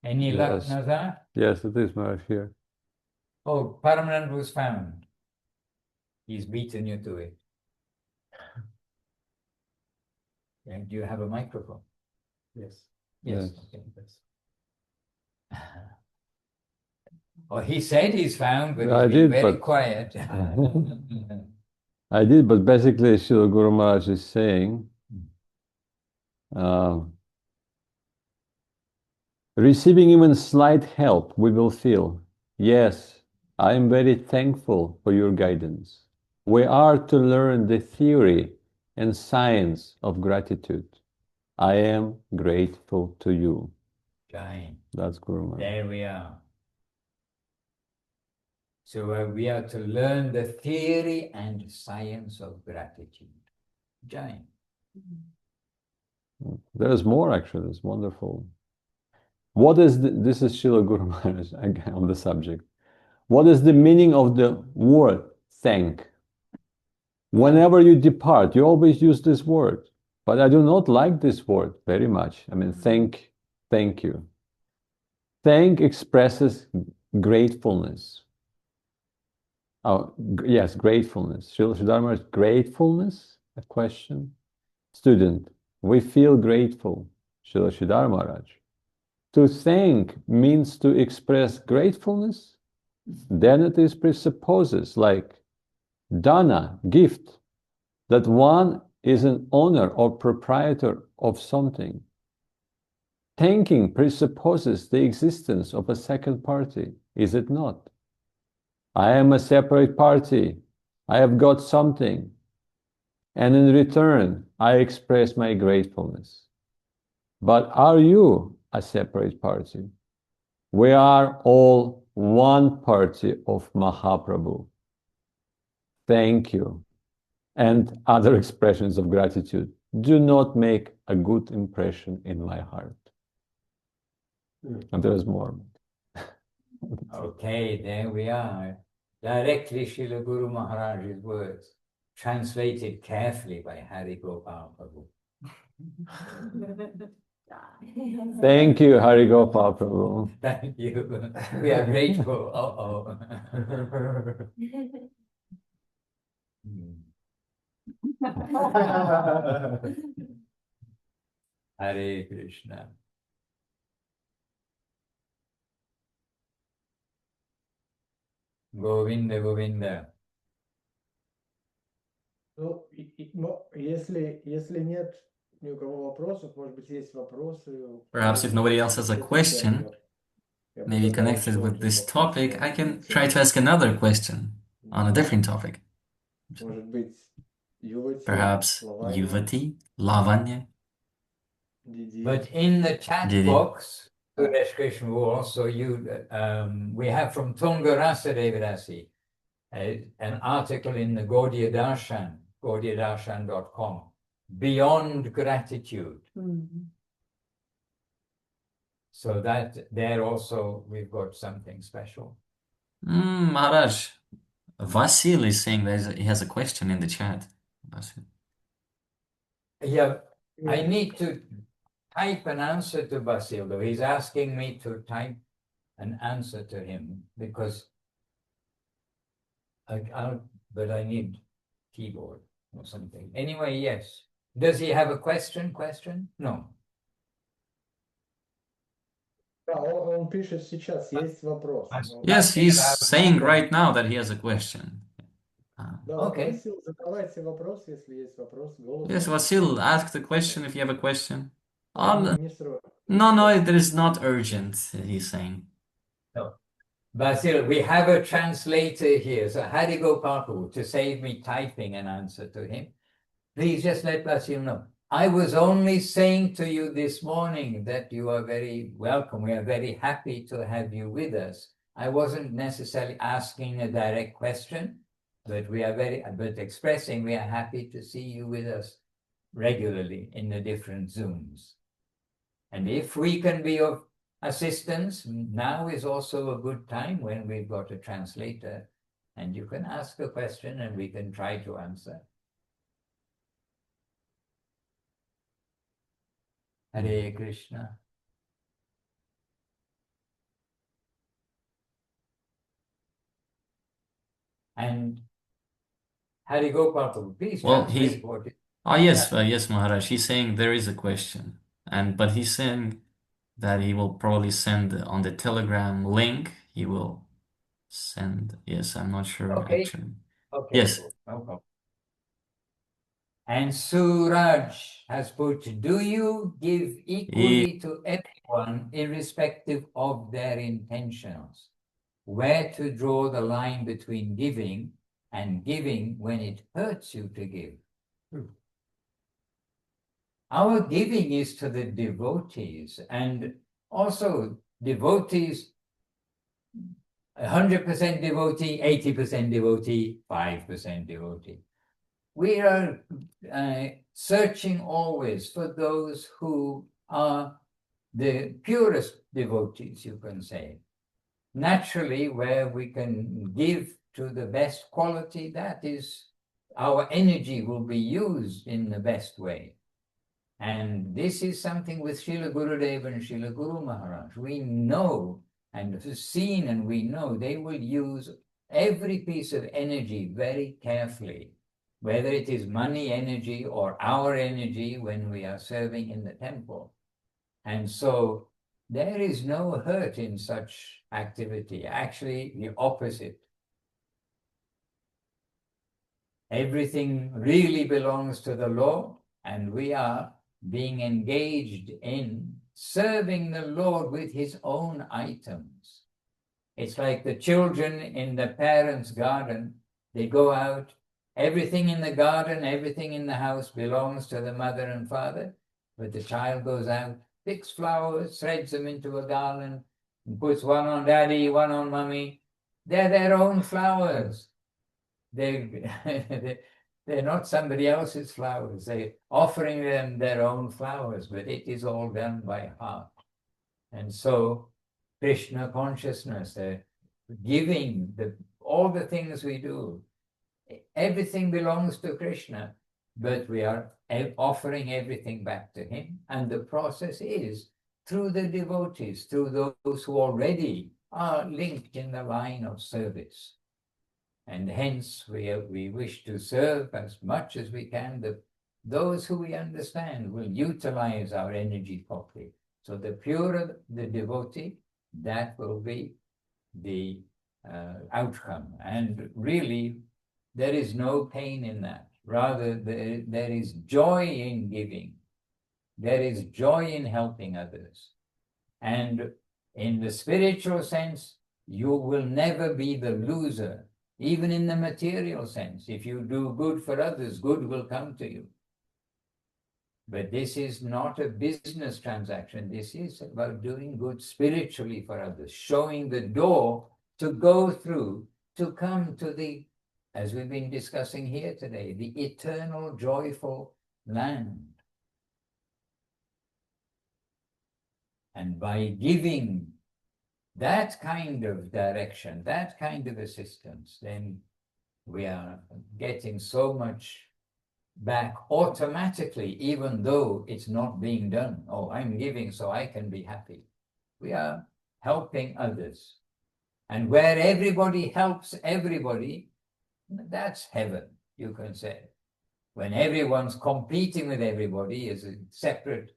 Any luck,
Yes.
Nazar?
Yes, it is, Maharaj, here.
Oh, Paramanand was found. He's beaten you to it. And do you have a microphone? Yes. Yes.
Yes.
Okay, yes. Oh, he said he's found, but
I
he's been
did,
very
but-
quiet.
I did, but basically Srila Guru Maharaj is saying, receiving even slight help, we will feel, yes, I am very thankful for your guidance. We are to learn the theory and science of gratitude. I am grateful to you.
Jai.
That's Guru Maharaj.
There we are. So we are to learn the theory and science of gratitude. Jai.
There's more actually, it's wonderful. What is this is Srila Guru Maharaj again on the subject. What is the meaning of the word thank? Whenever you depart, you always use this word. But I do not like this word very much. I mean, thank you. Thank expresses gratefulness. Oh, yes, gratefulness. Srila Sridhar, gratefulness? A question? Student, we feel grateful. Srila Sridhar Maharaj. To thank means to express gratefulness? Then it is presupposes like dana, gift, that one is an owner or proprietor of something. Thanking presupposes the existence of a second party, is it not? I am a separate party. I have got something. And in return, I express my gratefulness. But are you a separate party? We are all one party of Mahaprabhu. Thank you. And other expressions of gratitude do not make a good impression in my heart. And there is more.
Okay, there we are. Directly Srila Guru Maharaj's words, translated carefully by Hari Gopal Prabhu.
Thank you, Hari Gopal Prabhu.
Thank you. We are grateful. Hare Krishna. Govinda, Govinda.
Ну, если нет ни у кого вопросов, может быть, есть вопросы.
Perhaps if nobody else has a question, maybe connected with this topic, I can try to ask another question on a different topic.
Может быть,
Perhaps Yuvati, Lavanya.
But in the chat
Didi.
box, Suresh Krishna will also we have from Tunga Rasa Devidasi an article in the Gaudiya Darshan, gaudiyadarshan.com, Beyond Gratitude. So that there also we've got something special.
Maharaj, Vasil is saying he has a question in the chat. Vasil.
Yeah, I need to type an answer to Basil, though. He's asking me to type an answer to him because but I need keyboard or something. Anyway, yes. Does he have a question? No.
Он пишет сейчас, есть вопрос.
Yes, he's saying right now that he has a question.
Okay.
Васил, задавайте вопрос, если есть вопрос.
Yes, Vasil, ask the question if you have a question.
No,
No, it is not urgent, he's saying.
No. Basil, we have a translator here, so Hari Gopal, to save me typing an answer to him, please just let Basil know. I was only saying to you this morning that you are very welcome. We are very happy to have you with us. I wasn't necessarily asking a direct question, but but expressing we are happy to see you with us regularly in the different Zooms. And if we can be of assistance, now is also a good time when we've got a translator and you can ask a question and we can try to answer. Hare Krishna. And Hari Gopal, please translate what it.
Yes, Maharaj. He's saying there is a question, but he's saying that he will probably send on the Telegram link. He will send. Yes, I'm not sure actually.
Okay.
Yes.
Cool. No problem. And Suraj has put, do you give equally to everyone irrespective of their intentions? where to draw the line between giving and giving when it hurts you to give. Our giving is to the devotees, and also devotees, 100% devotee, 80% devotee, 5% devotee. We are searching always for those who are the purest devotees, you can say. Naturally, where we can give to the best quality, that is, our energy will be used in the best way. And this is something with Srila Gurudev and Srila Guru Maharaj. We know and have seen, and we know they will use every piece of energy very carefully, whether it is money energy or our energy when we are serving in the temple. And so there is no hurt in such activity, actually the opposite. Everything really belongs to the Lord, and we are being engaged in serving the Lord with his own items. It's like the children in the parents' garden. They go out, everything in the garden, everything in the house belongs to the mother and father, but the child goes out, picks flowers, threads them into a garland, and puts one on daddy, one on mummy. They're their own flowers. They're not somebody else's flowers. They're offering them their own flowers, but it is all done by heart. And so Krishna consciousness, giving, all the things we do, everything belongs to Krishna, but we are offering everything back to him. And the process is through the devotees, through those who already are linked in the line of service. And hence we wish to serve as much as we can. Those who we understand will utilize our energy properly. So the purer the devotee, that will be the outcome. And really, there is no pain in that. Rather, there is joy in giving. There is joy in helping others. And in the spiritual sense, you will never be the loser. Even in the material sense, if you do good for others, good will come to you. But this is not a business transaction. This is about doing good spiritually for others, showing the door to go through, to come to the, as we've been discussing here today, the eternal joyful land. And by giving that kind of direction, that kind of assistance, then we are getting so much back automatically, even though it's not being done. Oh, I'm giving so I can be happy. We are helping others. And where everybody helps everybody, that's heaven, you can say. When everyone's competing with everybody as a separate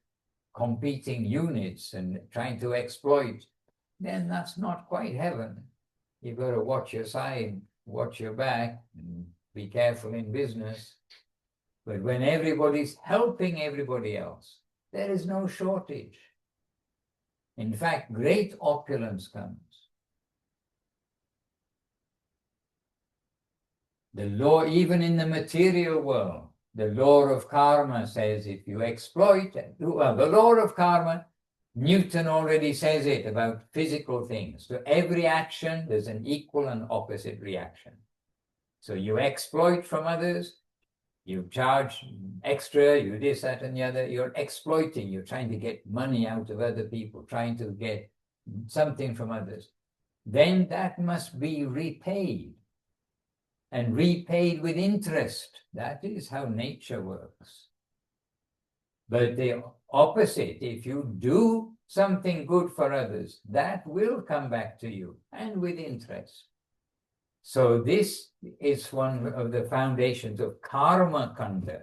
competing units and trying to exploit, then that's not quite heaven. You've got to watch your side, watch your back, and be careful in business. But when everybody's helping everybody else, there is no shortage. In fact, great opulence comes. The law, even in the material world, the law of karma says if you exploit, well, the law of karma, Newton already says it about physical things. To every action, there's an equal and opposite reaction. So you exploit from others, you charge extra, you this, that, and the other, you're exploiting, you're trying to get money out of other people, trying to get something from others. Then that must be repaid, and repaid with interest. That is how nature works. But the opposite, if you do something good for others, that will come back to you, and with interest. So this is one of the foundations of karma kanda,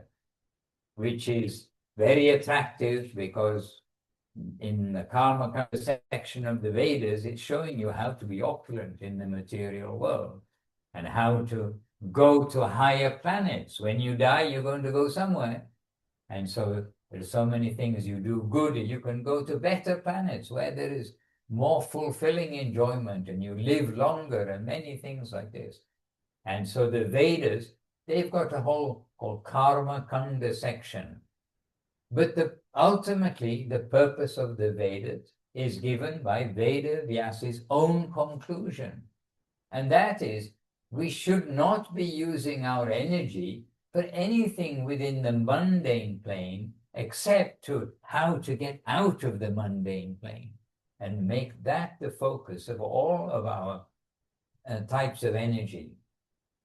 which is very attractive because in the karma kanda section of the Vedas, it's showing you how to be opulent in the material world and how to go to higher planets. When you die, you're going to go somewhere. And so there's so many things you do good, and you can go to better planets where there is more fulfilling enjoyment and you live longer and many things like this. And so the Vedas, they've got a whole called Karma Kanda section. But ultimately, the purpose of the Vedas is given by Veda Vyasa's own conclusion. And that is, we should not be using our energy for anything within the mundane plane except to how to get out of the mundane plane and make that the focus of all of our types of energy,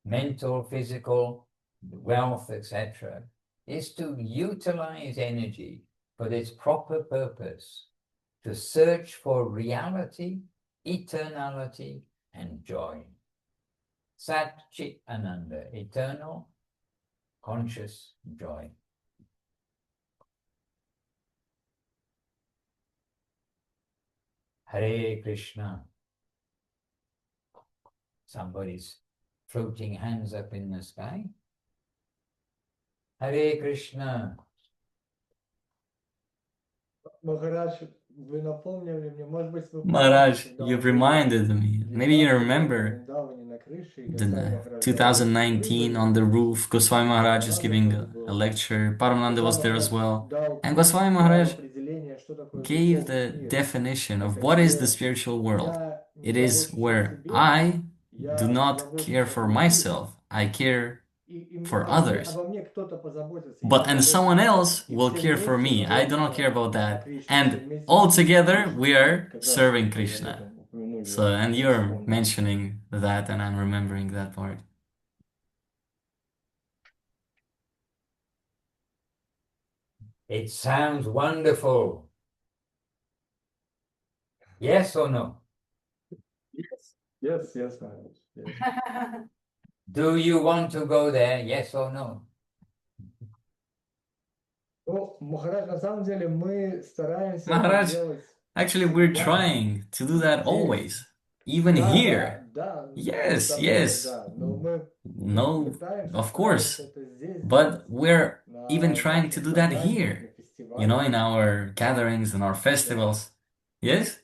mental, physical, wealth, etc., is to utilize energy for its proper purpose, to search for reality, eternality, and joy. Sat Chit Ananda, eternal, conscious joy. Hare Krishna. Somebody's floating hands up in the sky. Hare Krishna.
Maharaj, вы напомнили мне, может быть, вы
Maharaj,
когда
you've
мы были
reminded me. Maybe you
19
remember
врindavане на крыше, и
the
Госвами Махарадж
2019 on the roof. Goswami Maharaj is giving a lecture. Paramananda was there as well. And Goswami Maharaj
определение, что такое
gave
духовный
the
мир.
definition of
Это
what is the
где
spiritual world.
я не
It is
забочусь о
where
себе,
I
я
do not
забочусь
care
о
for
других,
myself. I care
и
for
обо мне,
others.
обо мне кто-то позаботится, я
But and
позабочусь.
someone else
И
will
все
care for
вместе
me. I do not care
пожертвуем
about
на
that.
Кришну, все
And
вместе
all
служим
together
Кришне.
we are
Как раз
serving
вы об
Krishna.
этом упомянули,
So,
я
and you're
вспомнил.
mentioning that, and I'm remembering that part.
It sounds wonderful. Yes or no?
Yes, Maharaj. Yes.
Do you want to go there? Yes or no?
Ну, Махарадж, на самом деле мы стараемся это
Maharaj,
делать
actually, we're
всегда.
trying to do that
Здесь.
always. Even
Да,
here.
да,
Yes,
само собой,
yes.
да. Но мы
No,
пытаемся,
of course.
стараемся это здесь
But
делать.
we're even
На
trying to
наших
do that
собраниях,
here.
на
You know,
фестивалях.
in our gatherings and our festivals. Yes?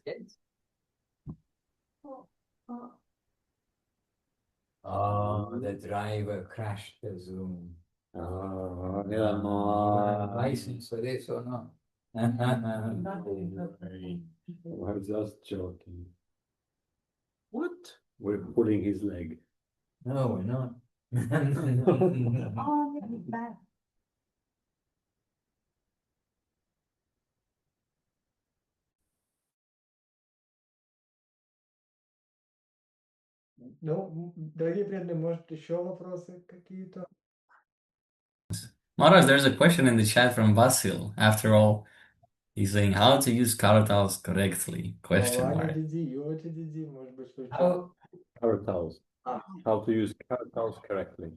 Oh, the driver crashed the Zoom.
Oh,
You have a license for this or not?
I'm just joking. What? We're pulling his leg.
No, we're not.
Oh, bad.
Ну, дорогие преданные, может, еще вопросы какие-то?
Maharaj, there's a question in the chat from Vasil. After all, he's saying how to use kartals correctly? Question
Ваня
mark.
Диди, Ювача Диди, может быть, что
How?
Kartals.
Ah.
How to use kartals correctly.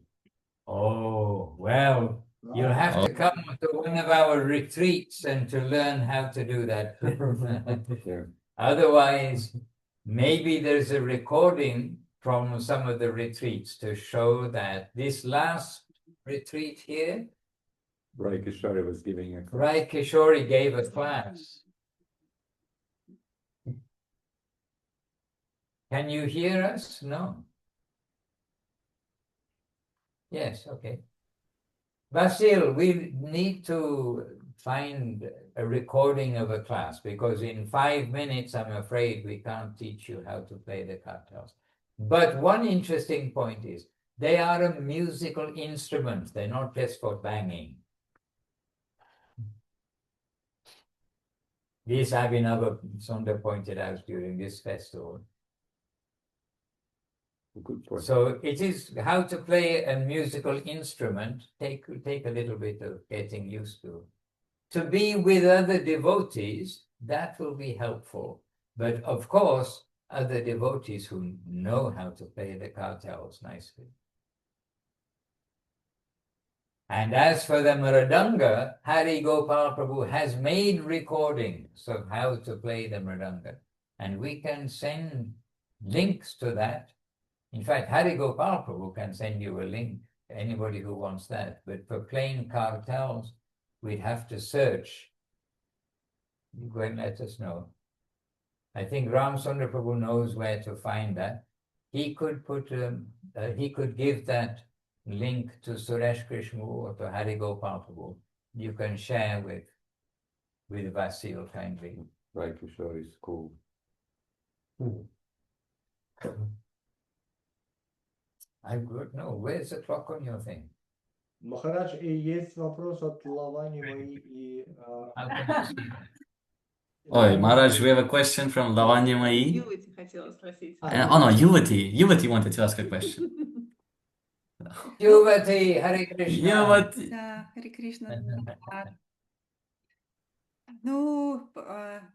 Oh, well, you'll have to come to one of our retreats and to learn how to do that.
Yeah.
Otherwise, maybe there's a recording from some of the retreats to show that this last retreat here,
Rai Kishore was giving a class.
Rai Kishore gave a class. Can you hear us? No. Yes, okay. Vasil, we need to find a recording of a class because in 5 minutes, I'm afraid we can't teach you how to play the kartals. But one interesting point is they are a musical instrument. They're not just for banging. This Abhinava Sundar pointed out during this festival.
Good point.
So it is how to play a musical instrument, take a little bit of getting used to. To be with other devotees, that will be helpful. But of course, other devotees who know how to play the kartals nicely. And as for the mridanga, Hari Gopal Prabhu has made recordings of how to play the mridanga. And we can send links to that. In fact, Hari Gopal Prabhu can send you a link, anybody who wants that. But for plain kartals, we'd have to search. You go and let us know. I think Ramchandra Prabhu knows where to find that. He could he could give that link to Suresh Krishna or to Hari Gopal Prabhu. You can share with Vasil kindly.
Right, Kishore is cool.
I don't know. Where's the clock on your thing?
Махарадж, и есть вопрос от Лавани мои и...
How can you see that?
Oi, Maharaj, we have a question from Lavanya Mai.
Юлити хотела спросить.
Oh no, Yuvati. Yuvati wanted to ask a question.
Yuvati, Hare Krishna.
Yuvati.
Да, Харе Кришна. Да. Ну,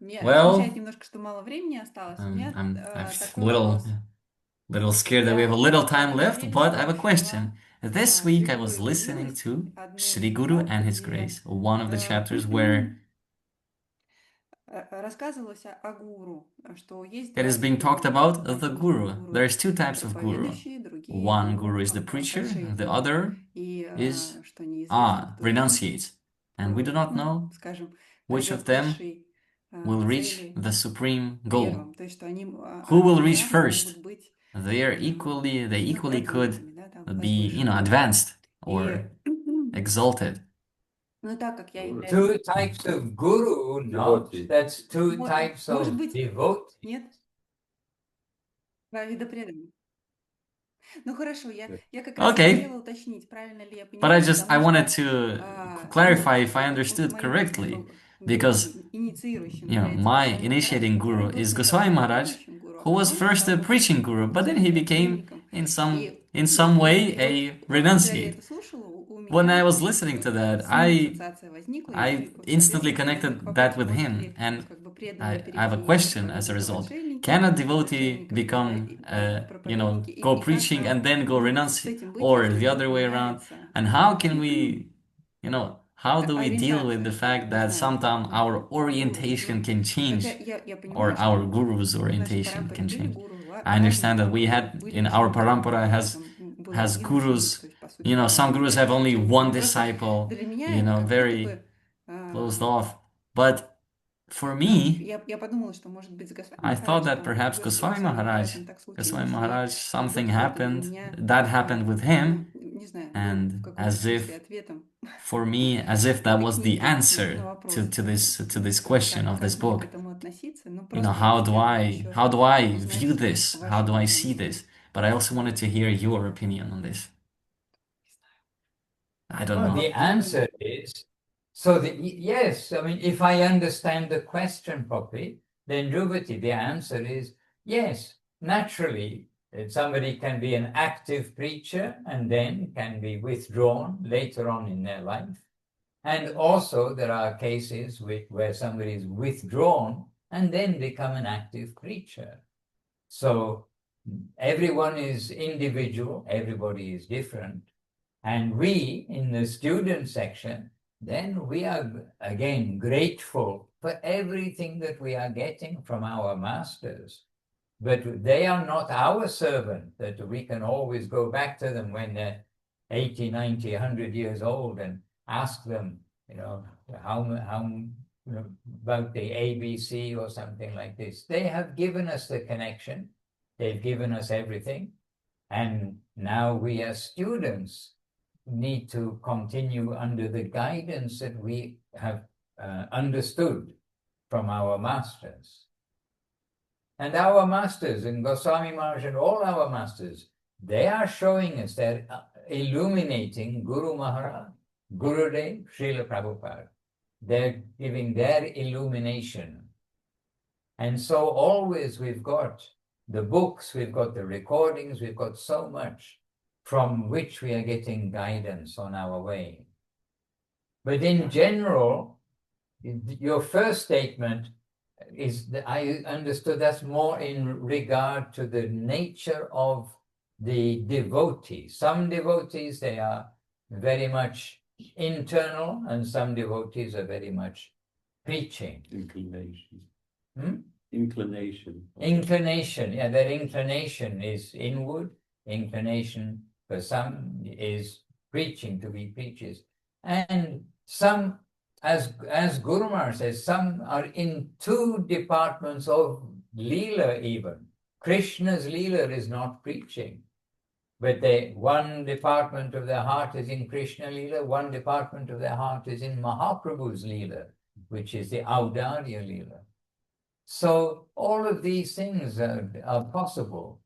меня
Well,
смущает немножко, что мало времени осталось. У меня
I'm
такой
little
вопрос.
scared that we have a little time left,
Параллельно
but I have a
слушала
question. This week I was
Шри Гуру и
listening
Милость,
to
одну
Shri Guru and His
где
Grace, one of the chapters where
рассказывалось о гуру, что есть
it is
два
being
типа
talked
гуру.
about the
Один
guru.
гуру
There's two types of guru.
проповедующие, другие
One
гуру
guru is the preacher,
большие
the
гуру.
other
И
is
что неизвестно, кто из них,
renunciates. And we do not know
скажем,
which of
придет к
them
высшей
will reach
цели
the supreme goal.
первым. То есть, что они
Who will reach
разом
first?
могут быть
They equally could
продвинутыми, да, там,
be,
возвышенными.
advanced
И
or exalted.
ну, так как я являюсь...
Two types of guru, not.
Devotee.
That's two
Может
types of
быть,
devotee.
нет? Два вида преданных. Ну хорошо, я как раз
Okay.
хотела уточнить, правильно ли я
But
понимаю,
I wanted
что
to clarify if I understood
моим
correctly,
гуру,
because
инициирующим
my
является Госвами
initiating
Махарадж,
guru
который
is
был
Goswami
сначала
Maharaj,
проповедующим гуру, а
who was
потом
first a
стал
preaching guru, but then he became
преемником.
in
И
some way
и
a
вот, когда я
renunciate.
это слушала, у
When I
меня
was listening to that,
с ним ассоциация возникла,
I
и,
instantly
соответственно, возник
connected
вопрос,
that with
может
him,
ли
and
как бы преданный
I have a
перейти
question
в
as a result.
отшельники,
Can a devotee
отшельников,
become,
проповедники,
go
и
preaching
как
and then go
с
renunciate,
этим быть,
or
если
the
у
other
них
way around?
появляется
And how can we, how do we deal with the
ориентация,
fact
не
that
знаю,
sometimes our
гуру?
orientation can change,
Хотя я
or
понимаю,
our
что
guru's
в нашей
orientation
парампоре
can
были
change?
гуру
I understand that
разные,
we had
были
in our
ученики,
parampara
там был
has
один ученик,
gurus,
то есть, по сути,
some gurus have only
ученик.
one
Просто
disciple,
для меня это как
very
будто
closed
бы,
off. But for
ну,
me,
я подумала, что может быть с Госвами
I thought
Махарадж,
that
там,
perhaps
с Госвами Махараджем так
Goswami
случилось, и
Maharaj,
как
something
будто это для
happened,
меня,
that happened with
ну,
him,
не знаю, был в
and
каком-то смысле ответом
for me, as if that
этой
was the
книги на
answer
вопрос,
to this question of
как
this
мне к
book.
этому относиться, ну, просто
How do
хотела
I
еще
view
узнать
this? How
ваше
do I
мнение.
see this? But I also wanted to hear your opinion on this. I don't
Well,
know.
the answer is, yes, I mean, if I understand the question properly, then Ruvati, the answer is yes. Naturally, somebody can be an active preacher and then can be withdrawn later on in their life. And also there are cases where somebody is withdrawn and then become an active preacher. So everyone is individual, everybody is different. And we, in the student section, then we are, again, grateful for everything that we are getting from our masters. But they are not our servant, that we can always go back to them when they're 80, 90, 100 years old and ask them, how about the ABC or something like this. They have given us the connection. They've given us everything. And now we as students need to continue under the guidance that we have understood from our masters. And our masters, and Goswami Maharaj and all our masters, they are showing us, they're illuminating Guru Maharaj, Gurudev, Srila Prabhupada. They're giving their illumination. And so always we've got the books, we've got the recordings, we've got so much from which we are getting guidance on our way. But in general, your first statement is that I understood that's more in regard to the nature of the devotees. Some devotees, they are very much internal, and some devotees are very much preaching.
Inclination.
Inclination, yeah, their inclination is inward. Inclination for some is preaching, to be preachers. And some, as Guru Maharaj says, some are in two departments of Leela even. Krishna's Leela is not preaching. But one department of their heart is in Krishna Leela, one department of their heart is in Mahaprabhu's Leela, which is the Audarya Leela. So all of these things are possible.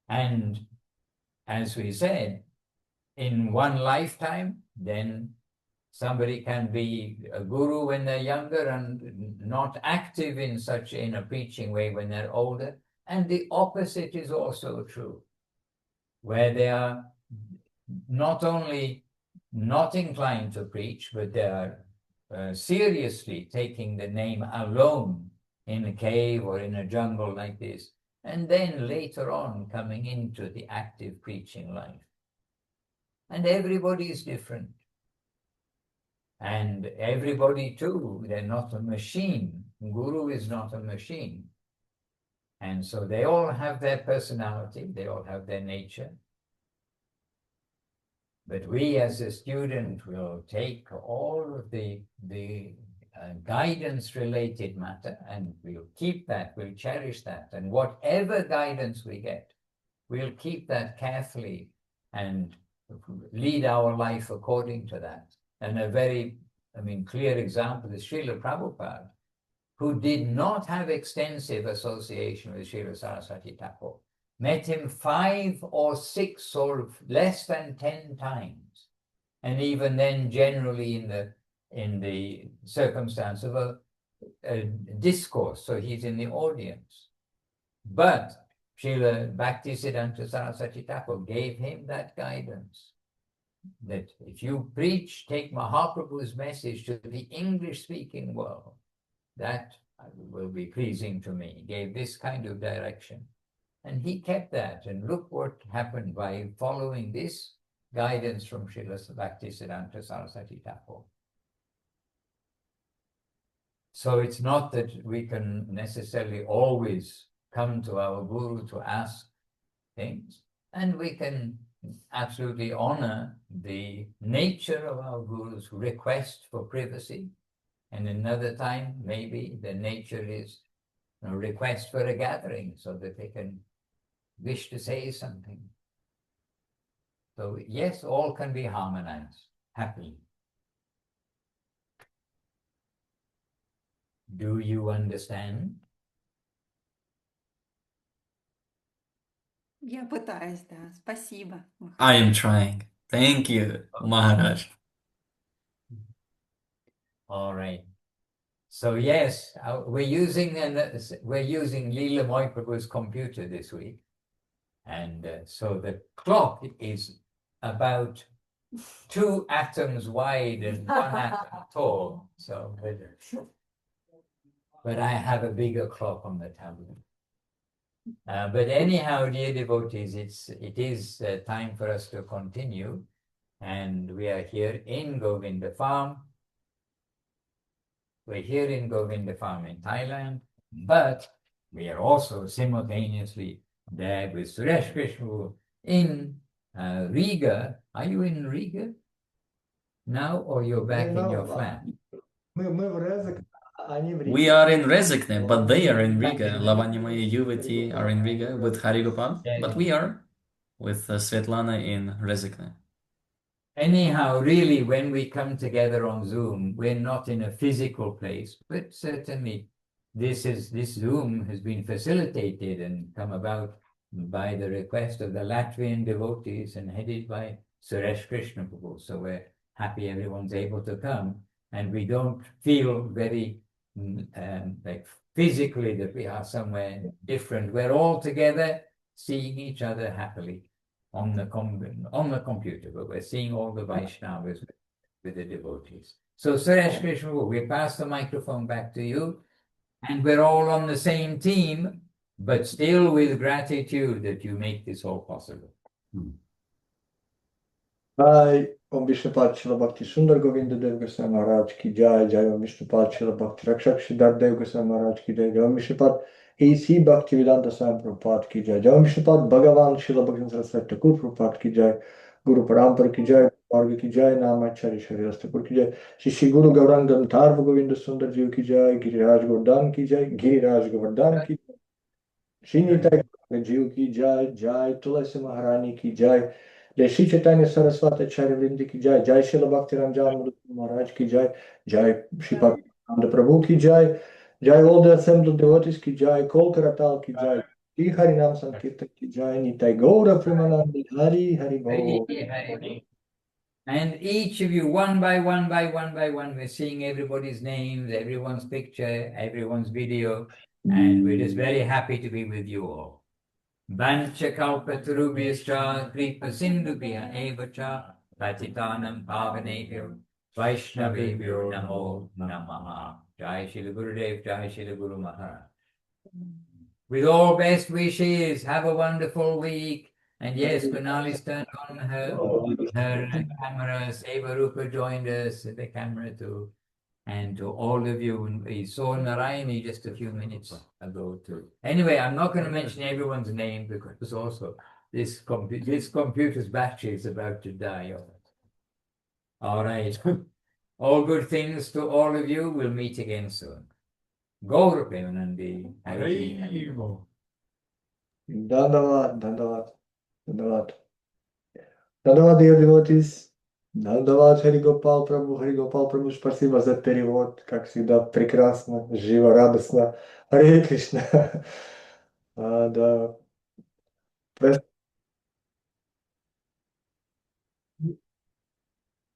And as we said, in one lifetime, then somebody can be a guru when they're younger and not active in a preaching way when they're older. And the opposite is also true, where they are not only not inclined to preach, but they are seriously taking the name alone in a cave or in a jungle like this, and then later on coming into the active preaching life. And everybody is different. And everybody too, they're not a machine. Guru is not a machine. And so they all have their personality, they all have their nature. But we as a student will take all of the guidance related matter and we'll keep that, we'll cherish that. And whatever guidance we get, we'll keep that carefully and lead our life according to that. And a very, clear example is Srila Prabhupada, who did not have extensive association with Srila Saraswati Thakur. Met him 5 or 6 or less than 10 times. And even then generally in the circumstance of a discourse, so he's in the audience. But Srila Bhaktisiddhanta Saraswati Thakur gave him that guidance, that if you preach, take Mahaprabhu's message to the English-speaking world, that will be pleasing to me. He gave this kind of direction. And he kept that. And look what happened by following this guidance from Srila Bhaktisiddhanta Saraswati Thakur. So it's not that we can necessarily always come to our guru to ask things. And we can absolutely honor the nature of our guru's request for privacy. And another time, maybe the nature is a request for a gathering so that they can wish to say something. So yes, all can be harmonized happily. Do you understand?
Я пытаюсь, да. Спасибо.
I am trying. Thank you, Maharaj.
All right. So yes, we're using Leela Moiprabhu's computer this week. And so the clock is about 2 atoms wide and 1 atom tall. So, but I have a bigger clock on the tablet. But anyhow, dear devotees, it is time for us to continue. And we are here in Govinda Farm. We're here in Govinda Farm in Thailand, but we are also simultaneously there with Suresh Krishna in Riga. Are you in Riga now, or you're back in your flat?
We are in Rezekne, but they are in Riga. Lavanyama and Yuvati are in Riga with Harigopal, but we are with Svetlana in Rezekne.
Anyhow, really, when we come together on Zoom, we're not in a physical place, but certainly this Zoom has been facilitated and come about by the request of the Latvian devotees and headed by Suresh Krishna Prabhu. So we're happy everyone's able to come, and we don't feel very like physically that we are somewhere different. We're all together, seeing each other happily on the computer, but we're seeing all the Vaishnavas with the devotees. So Suresh Krishna, we pass the microphone back to you, and we're all on the same team, but still with gratitude that you make this all possible.
Jai Om Vishnupad Srila Bhakti Sundar Govinda Dev Goswami Maharaj ki Jai. Jai Om Vishnupad Srila Bhakti Rakshak Siddharth Dev Goswami Maharaj ki Jai. Jai Om Vishnupad A.C. Bhaktivedanta Swami Prabhupada ki Jai. Jai Om Vishnupad Bhagavan Srila Bhakti Saraswati Thakur Prabhupada ki Jai. Guru Parampara ki Jai. Marga ki Jai. Namacharya Shri Thakur ki Jai. Shri Guru Gauranga Dharva Govinda Sundar Ji ki Jai. Giriraj Govardhan ki Jai. Giriraj Govardhan ki Jai. Shinitai Jiv ki jai, Jai Tulasi Maharani ki jai, Jai Shri Chaitanya Saraswati Acharya Vrindi ki jai, Jai Srila Bhakti Ramjan Madhusudan Maharaj ki jai, Jai Shri Bhakti Prabhu ki jai, Jai all the assembled devotees ki jai, Kol Karatal ki jai, Shri Harinam Sankirtan ki jai, Nitai Gaura Premanandi Hari Hari Bol.
And each of you, one by one, we're seeing everybody's names, everyone's picture, everyone's video, and we're just very happy to be with you all. Vancha kalpatarubhyascha kripa sindhubhya evacha patitanam pavanebhyo vaishnavebhyo namo namaha. Jai Shri Gurudev, Jai Shri Guru Maharaj. With all best wishes, have a wonderful week. And yes, Kunali's turned on her camera. Sevarupa joined us at the camera too. And to all of you, we saw Narayani just a few minutes ago too. Anyway, I'm not going to mention everyone's name because also this computer's battery is about to die. All right. All good things to all of you. We'll meet again soon. Gaura Premanandi.
Dandavat, Dandavat, Dandavat. Dandavat, dear devotees. Dandavat, Hari Gopal Prabhu, спасибо за перевод, как всегда, прекрасно, живо, радостно. Харе Кришна. Да.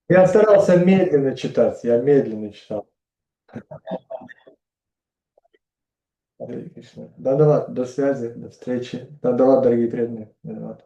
Я старался медленно читать, я медленно читал. Харе Кришна. Дандават, до связи, до встречи. Дандават, дорогие преданные. Дандават.